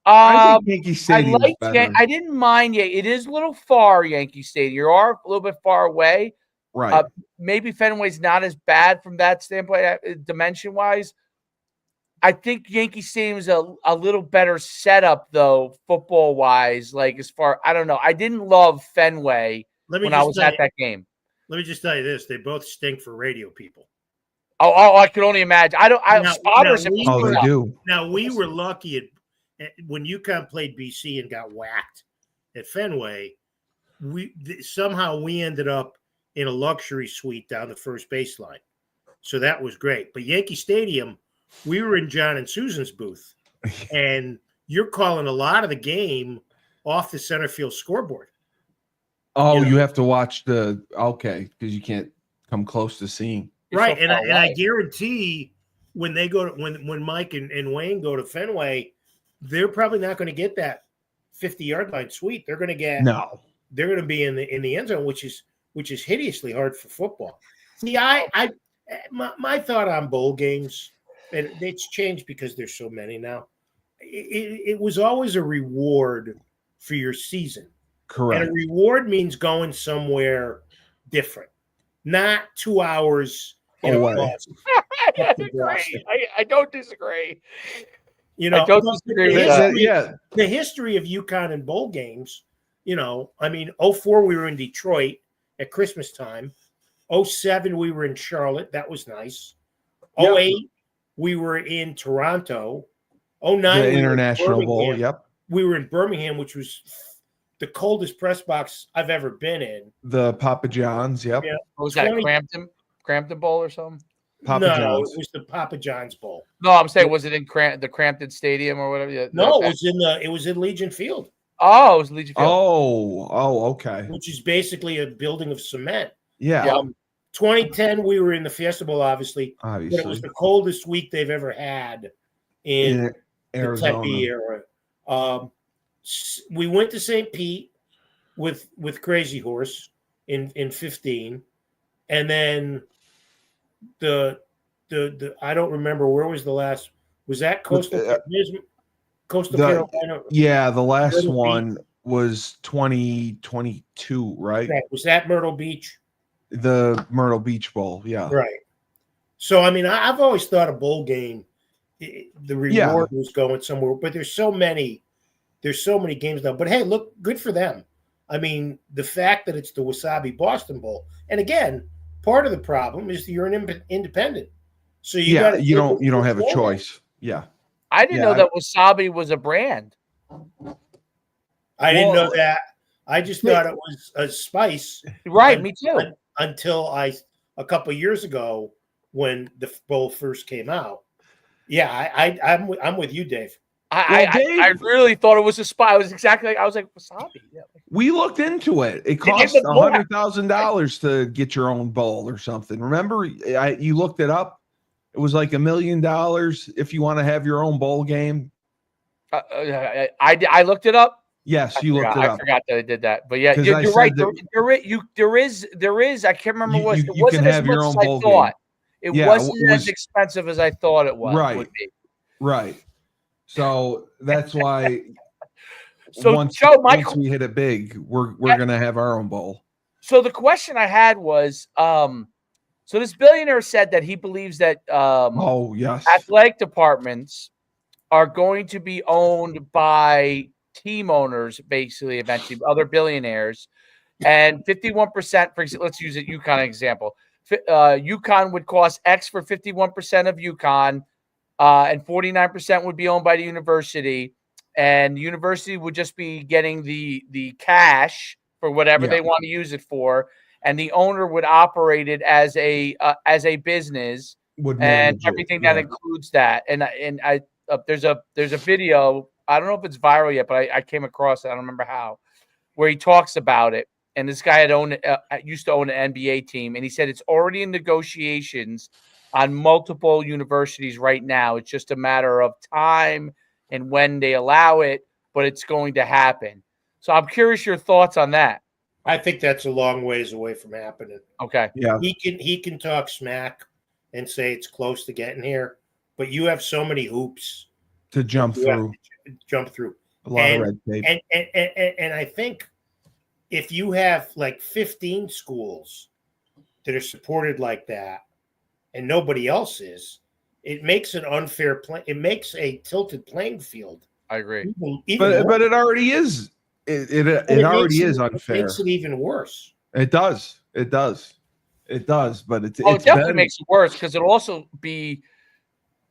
I think Yankee Stadium is better. I didn't mind. Yeah, it is a little far. Yankee Stadium. You are a little bit far away. Right. Maybe Fenway's not as bad from that standpoint, dimension wise. I think Yankee Stadium is a little better setup though, football wise. Like I don't know. I didn't love Fenway when I was at that game. Let me just tell you this: they both stink for radio people. Oh, I can only imagine. They do. Now we were lucky when UConn played BC and got whacked at Fenway. Somehow we ended up in a luxury suite down the first baseline, so that was great. But Yankee Stadium, we were in John and Susan's booth, and you're calling a lot of the game off the center field scoreboard. Oh, you have to watch because you can't come close to seeing. Right, and I guarantee when they go to when Mike and Wayne go to Fenway, they're probably not going to get that 50-yard line suite. They're going to get They're going to be in the end zone, which is hideously hard for football. See, my thought on bowl games, and it's changed because there's so many now. It was always a reward for your season. Correct. And a reward means going somewhere different, not 2 hours in a bus. I don't disagree. I don't disagree with that. The history of UConn and bowl games, 04 we were in Detroit at Christmas time. 07 we were in Charlotte. That was nice. 08 we were in Toronto. 09 the International Bowl. Yep. We were in Birmingham, which was the coldest press box I've ever been in. The Papa John's, yep. Yeah. Was that a Crampton Bowl or something? John's. It was the Papa John's Bowl. No, I'm saying, was it in the Crampton Stadium or whatever? No, it was in Legion Field. Oh, it was Legion Field. Oh, okay. Which is basically a building of cement. Yeah. 2010, we were in the Fiesta Bowl, obviously. But it was the coldest week they've ever had in Arizona. The Tempe era. We went to St. Pete with Crazy Horse in 15, and then the I don't remember where was the last. Was that Coastal Carolina? Yeah, the last one was 2022, right? Was that Myrtle Beach? The Myrtle Beach Bowl, yeah. Right. So I mean, I've always thought a bowl game, the reward was going somewhere, but there's so many games now. But hey, look, good for them. I mean, the fact that it's the Wasabi Boston Bowl, and again, part of the problem is that you're an independent. So you don't have a choice. Yeah. I didn't know that wasabi was a brand. I didn't know that. I just thought it was a spice. Right, me too. Until a couple of years ago when the bowl first came out. Yeah, I'm with you, Dave. I really thought it was a spice. I was like wasabi. Yeah. We looked into it. It cost $100,000 to get your own bowl or something. Remember, you looked it up. It was like $1 million if you want to have your own bowl game. I looked it up. Yes, you looked it up. I forgot that I did that, but yeah, you're right. There is. I can't remember what it wasn't as much as I thought. It wasn't as expensive as I thought it was. Right. So that's why. So once we hit it big, we're gonna have our own bowl. So the question I had was, so this billionaire said that he believes that athletic departments are going to be owned by team owners, basically, eventually, other billionaires, and 51%. For example, let's use a Yukon example. Yukon would cost X for 51% of Yukon, and 49% would be owned by the university, and the university would just be getting the cash for whatever they want to use it for, and the owner would operate it as a business and everything that includes that. And there's a video. I don't know if it's viral yet, but I came across it. I don't remember how, where he talks about it. And this guy used to own an NBA team, and he said it's already in negotiations on multiple universities right now. It's just a matter of time and when they allow it, but it's going to happen. So I'm curious your thoughts on that. I think that's a long ways away from happening. Okay. Yeah. He can talk smack and say it's close to getting here, but you have so many hoops to jump through. A lot of red tape. And I think if you have like 15 schools that are supported like that and nobody else is, it makes an unfair play. It makes a tilted playing field. I agree. But it already is. It already is unfair. It makes it even worse. It does. But it definitely makes it worse because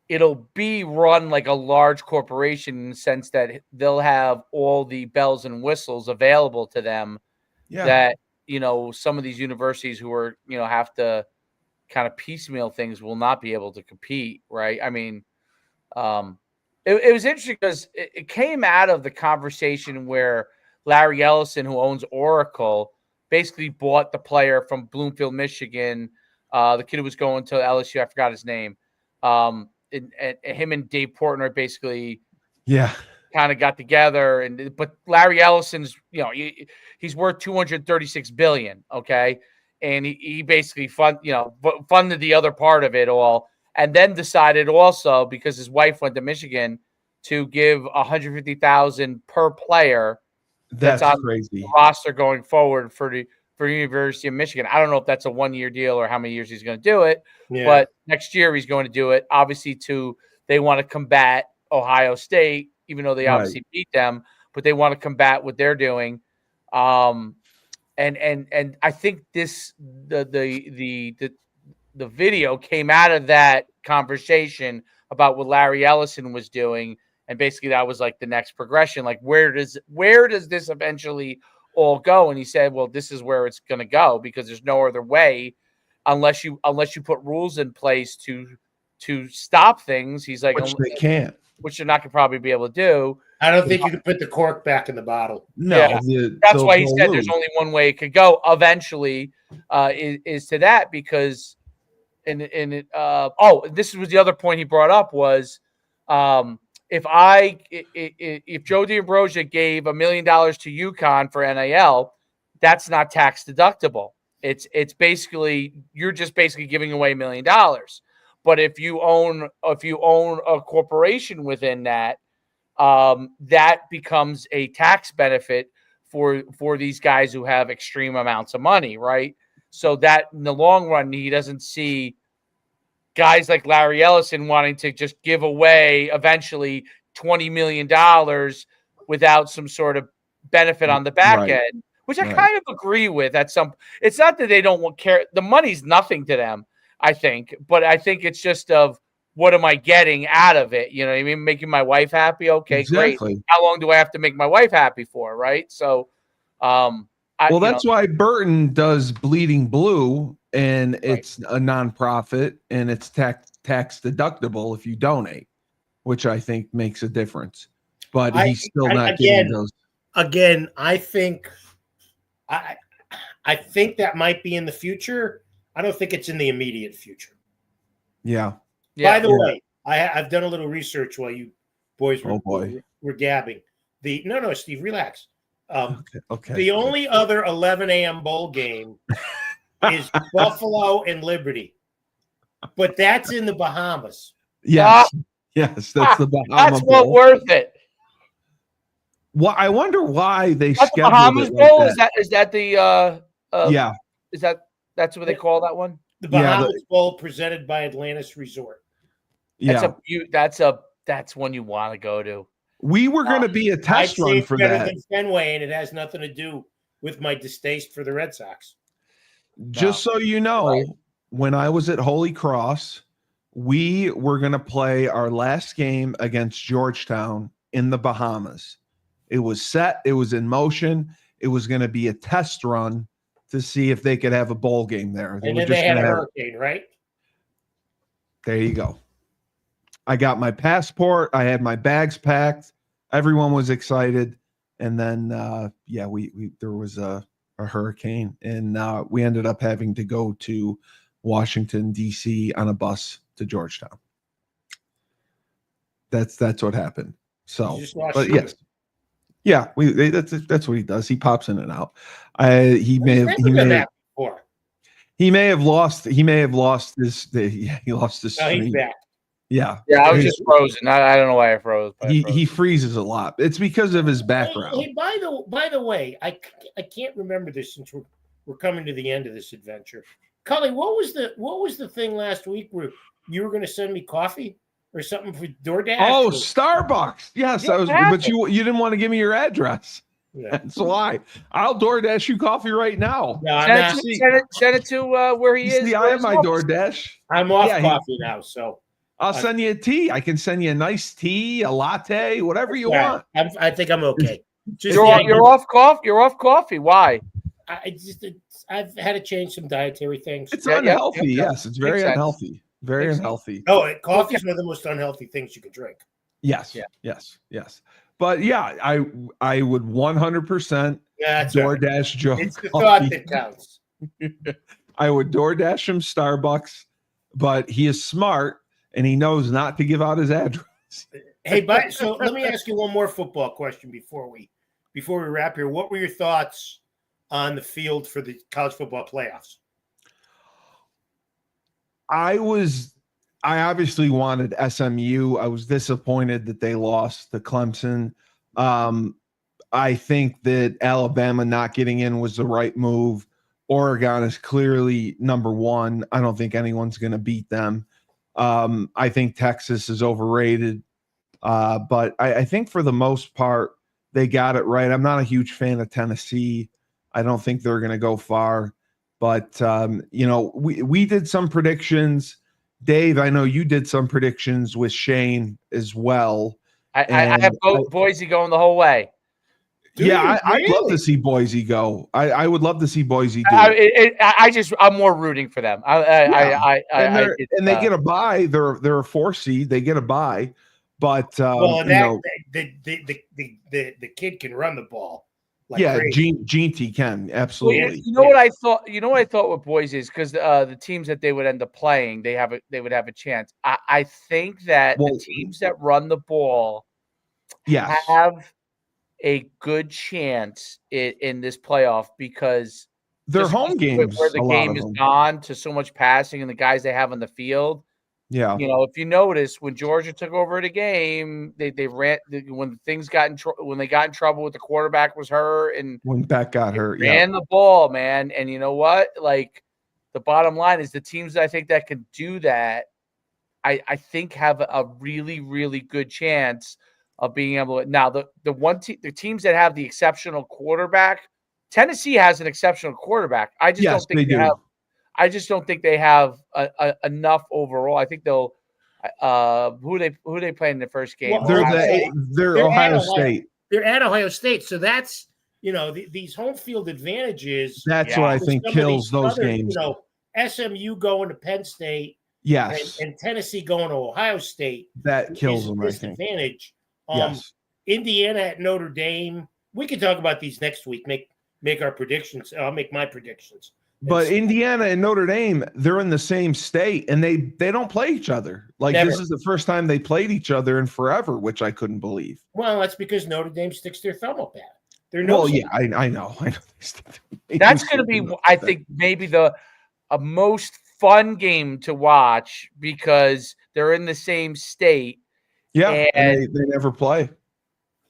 it'll be run like a large corporation in the sense that they'll have all the bells and whistles available to them that, some of these universities who are, have to kind of piecemeal things will not be able to compete. Right. I mean, it was interesting because it came out of the conversation where Larry Ellison, who owns Oracle, basically bought the player from Bloomfield, Michigan. The kid who was going to LSU, I forgot his name. And him and Dave Portnoy basically kind of got together, but Larry Ellison's, he's worth $236 billion. Okay. And he basically funded the other part of it all. And then decided also, because his wife went to Michigan, to give $150,000 per player. That's on crazy. The roster going forward for University of Michigan. I don't know if that's a 1-year deal or how many years he's going to do it, but next year he's going to do it. Obviously, they want to combat Ohio State, even though they obviously beat them, but they want to combat what they're doing. And I think the video came out of that conversation about what Larry Ellison was doing. And basically that was like the next progression. Like, where does this eventually all go? And he said, well, this is where it's going to go because there's no other way unless you put rules in place to stop things. He's like, which they can't, which they're not going to probably be able to do. I don't think you can put the cork back in the bottle. No, that's why he said there's only one way it could go eventually is to that because this was the other point he brought up was, if Joe D'Ambrosia gave $1 million to Yukon for NIL, that's not tax deductible. It's basically you're just basically giving away $1 million. But if you own a corporation within that, that becomes a tax benefit for these guys who have extreme amounts of money, right? So that in the long run, he doesn't see guys like Larry Ellison wanting to just give away eventually $20 million without some sort of benefit on the back end, which I kind of agree with. It's not that they don't care. The money's nothing to them, I think. But I think it's just of what am I getting out of it? You know what I mean? Making my wife happy. Okay, Exactly. great. How long do I have to make my wife happy for? Right. So, that's why Burton does Bleeding Blue, and it's a nonprofit, and it's tax deductible if you donate, which I think makes a difference. But he's still not getting those. Again, I think that might be in the future. I don't think it's in the immediate future. Yeah. By the way, I've done a little research while you boys were gabbing. No, Steve, relax. Okay. The only other 11 a.m. bowl game is Buffalo and Liberty, but that's in the Bahamas. Yes, that's the Bahamas. That's well worth it. Well, I wonder why they scheduled the Bahamas it Bowl. Like that. Is that the yeah? Is that's what they call that one? The Bahamas Bowl presented by Atlantis Resort. That's one you want to go to. We were going to be a test run for that. Than Fenway, and it has nothing to do with my distaste for the Red Sox. Just so you know, when I was at Holy Cross, we were going to play our last game against Georgetown in the Bahamas. It was set. It was in motion. It was going to be a test run to see if they could have a bowl game there. And then they had a hurricane, right? There you go. I got my passport. I had my bags packed. Everyone was excited. And then, there was a hurricane, and we ended up having to go to Washington, D.C. on a bus to Georgetown. That's what happened. So, but yes. Yeah, that's what he does. He pops in and out. He may have lost his stream. He's back. Yeah, I was just frozen. I don't know why I froze. He freezes a lot. It's because of his background. Hey, by the way, I can't remember this since we're coming to the end of this adventure. Cully, what was the thing last week where you were going to send me coffee or something for DoorDash? Oh, Starbucks. Yes, but you didn't want to give me your address. Yeah. That's why. I'll DoorDash you coffee right now. No, send it to where he is. See, I have my DoorDash. I'm off coffee now, so I'll send you a tie. I can send you a nice tea, a latte, whatever you want. I think I'm okay. You're off coffee. You're off coffee. Why? I've had to change some dietary things. It's unhealthy. Yes, it's very unhealthy. Very unhealthy. No, coffee is one of the most unhealthy things you can drink. Yes. Yeah. Yes. But yeah, I would 100% DoorDash Joe. It's the thought that counts. I would DoorDash him Starbucks, but he is smart and he knows not to give out his address. Hey, so let me ask you one more football question before we wrap here. What were your thoughts on the field for the college football playoffs? I obviously wanted SMU. I was disappointed that they lost to Clemson. I think that Alabama not getting in was the right move. Oregon is clearly number one. I don't think anyone's going to beat them. I think Texas is overrated. But I think for the most part, they got it right. I'm not a huge fan of Tennessee. I don't think they're going to go far. But, we did some predictions. Dave, I know you did some predictions with Shane as well. I have Boise going the whole way. Dude, I'd love to see Boise go. I would love to see Boise do I'm more rooting for them. They get a bye. They're a 4 seed. They get a bye. But the kid can run the ball. Gene can absolutely. You know what I thought? You know what I thought with Boise is because the teams that they would end up playing, they would have a chance. I think that the teams that run the ball, have a good chance in this playoff because their home games where the game is gone to so much passing and the guys they have on the field. Yeah, if you notice when Georgia took over the game, they ran when things got when they got in trouble with the quarterback was hurt and when Beck got hurt, ran the ball, man. And you know what? Like the bottom line is the teams I think that can do that, I think have a really, really good chance of being able to. Now the teams that have the exceptional quarterback, Tennessee has an exceptional quarterback. I just don't think they have. I just don't think they have enough overall. I think they'll. Who they playing in the first game? Well, they're Ohio State. They're at Ohio State, so that's these home field advantages. That's what I think kills those games. SMU going to Penn State, yes, and Tennessee going to Ohio State. That kills them. I think. Disadvantage. Yes. Indiana at Notre Dame. We can talk about these next week. Make our predictions. I'll make my predictions. But Indiana and Notre Dame, they're in the same state, and they don't play each other. Like Never. This is the first time they played each other in forever, which I couldn't believe. Well, that's because Notre Dame sticks their thumb up at it. I know. That's going to be, I think, maybe a most fun game to watch because they're in the same state. Yeah, and they never play.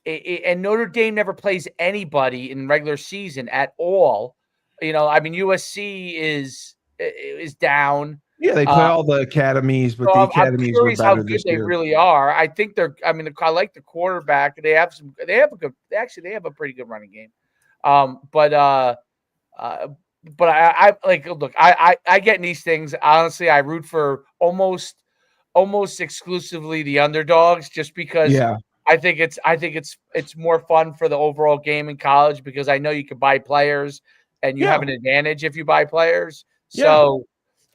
And Notre Dame never plays anybody in regular season at all. USC is down. Yeah, they play all the academies, but the academies were better how good this they year. really are. I think they're. I like the quarterback. They have they have a pretty good running game. But I like. Look, I get in these things. Honestly, I root for almost exclusively the underdogs, just because. Yeah. I think it's more fun for the overall game in college because I know you can buy players and you have an advantage if you buy players. So,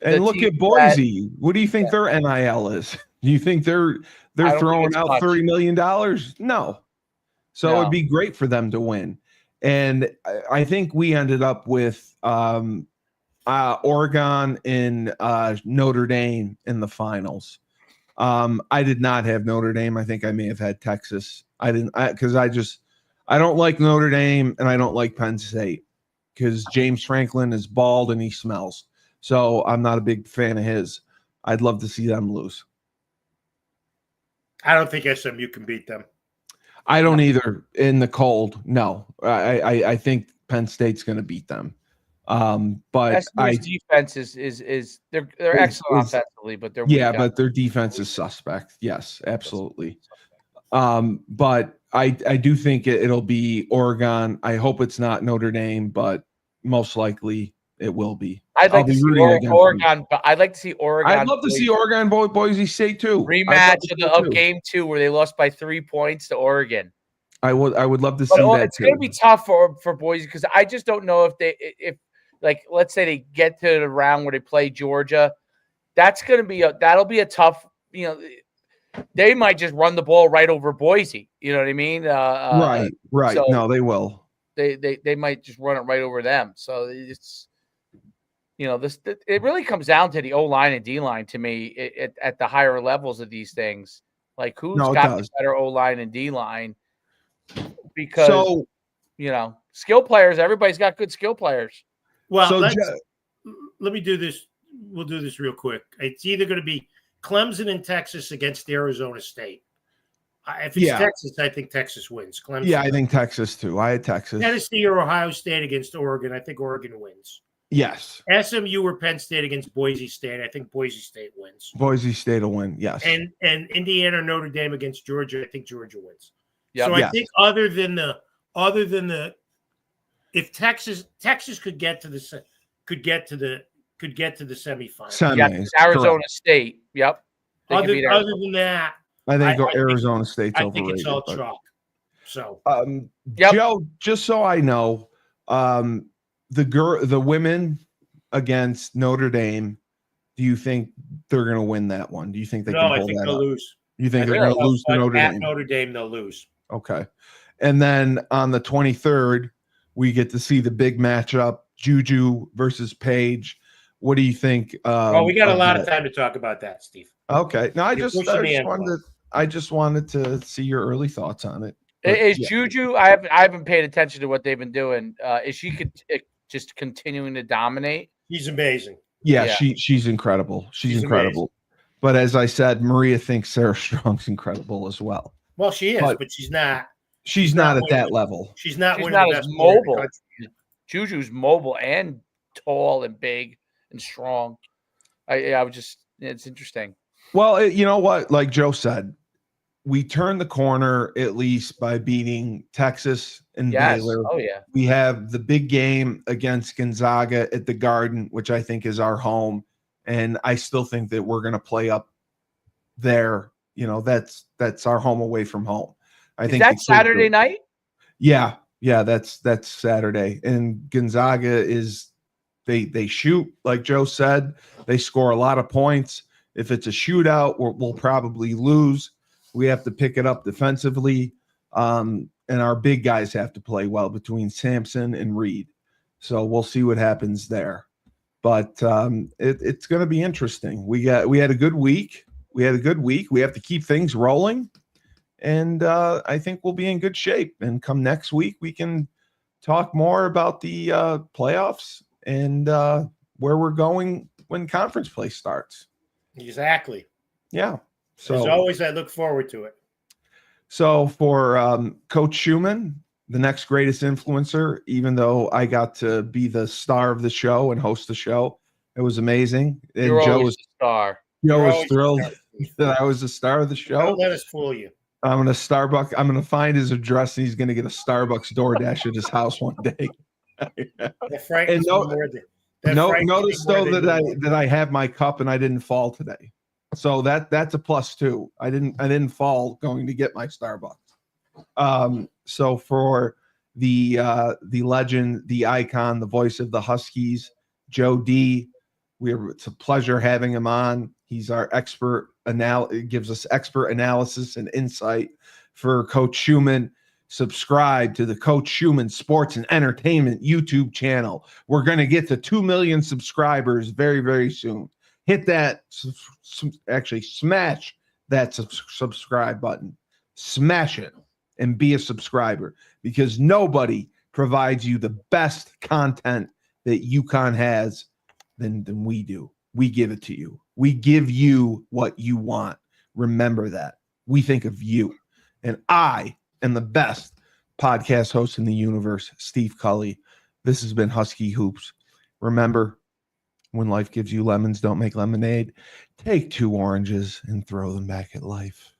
and look at Boise. What do you think their NIL is? Do you think they're throwing out $30 million? No. So it'd be great for them to win. And I think we ended up with Oregon and Notre Dame in the finals. I did not have Notre Dame. I think I may have had Texas. I didn't because I don't like Notre Dame and I don't like Penn State because James Franklin is bald and he smells. So I'm not a big fan of his. I'd love to see them lose. I don't think SMU can beat them. I don't either in the cold. No, I think Penn State's going to beat them. But SMU's defense is they're excellent offensively, but they're but their defense is suspect. Yes, absolutely. But I do think it'll be Oregon. I hope it's not Notre Dame, but most likely it will be. I'd like to see Oregon. But I'd like to see Oregon. I'd love to see Oregon Boise State too. Rematch of game 2 where they lost by 3 points to Oregon. I would love to see that. It's going to be tough for Boise because I just don't know if let's say they get to the round where they play Georgia, that'll be a tough. They might just run the ball right over Boise. You know what I mean? Right. So no, they will. They might just run it right over them. So it's it really comes down to the O line and D line to me at the higher levels of these things. Like who's got the better O line and D line? Because skill players, everybody's got good skill players. Well, let me do this. We'll do this real quick. It's either going to be Clemson and Texas against Arizona State. If it's Texas, I think Texas wins. Clemson. Yeah, I think Texas too. I had Texas. Tennessee or Ohio State against Oregon. I think Oregon wins. Yes. SMU or Penn State against Boise State. I think Boise State wins. Boise State will win. Yes. And Indiana or Notre Dame against Georgia. I think Georgia wins. Yep. So I think other than the if Texas could get to the semifinals. Yeah, Arizona State. Yep. Other than that, I think Arizona State's overrated. I think it's all chalk. So, Joe, just so I know, the women against Notre Dame, do you think they're going to win that one? Do you think they can hold that up? No, I think they'll lose. You think they're going to lose to Notre Dame? At Notre Dame, they'll lose. Okay. And then on the 23rd, we get to see the big matchup, Juju versus Page. What do you think? We got a lot of time to talk about that, Steve. Okay. No, I just wanted to see your early thoughts on it. Is Juju? I haven't paid attention to what they've been doing. Is she just continuing to dominate? She's amazing. Yeah. She's incredible. She's incredible. Amazing. But as I said, Maria thinks Sarah Strong's incredible as well. Well, she is, but she's not. She's not at that level. She's not as mobile. Juju's mobile and tall and big and strong. I was just, it's interesting. Well, you know what? Like Joe said, we turned the corner at least by beating Texas and Baylor. Oh, yeah. We have the big game against Gonzaga at the Garden, which I think is our home. And I still think that we're going to play up there. You know, that's our home away from home. I think that's Saturday night. Yeah, that's Saturday. And Gonzaga is they shoot, like Joe said, they score a lot of points. If it's a shootout, we'll probably lose. We have to pick it up defensively. And our big guys have to play well between Sampson and Reed. So we'll see what happens there. But it's going to be interesting. We had a good week. We have to keep things rolling. And I think we'll be in good shape. And come next week, we can talk more about the playoffs and where we're going when conference play starts. Exactly. Yeah. So as always, I look forward to it. So for Coach Schuman, the next greatest influencer, even though I got to be the star of the show and host the show, it was amazing. And You're Joe always the star. Joe was thrilled that I was the star of the show. Don't let us fool you. I'm going to find his address and he's going to get a Starbucks DoorDash at his house one day. And notice though that I have my cup and I didn't fall today. So that's a plus too. I didn't fall going to get my Starbucks. So for the legend, the icon, the voice of the Huskies, Joe D, it's a pleasure having him on. He's our expert gives us expert analysis and insight for Coach Schuman. Subscribe to the Coach Schuman Sports and Entertainment YouTube channel. We're going to get to 2 million subscribers very, very soon. Hit that, actually smash that subscribe button. Smash it and be a subscriber, because nobody provides you the best content that Yukon has than we do. We give it to you. We give you what you want. Remember that. We think of you. And I am the best podcast host in the universe, Steve Cully. This has been Husky Hoops. Remember, when life gives you lemons, don't make lemonade. Take 2 oranges and throw them back at life.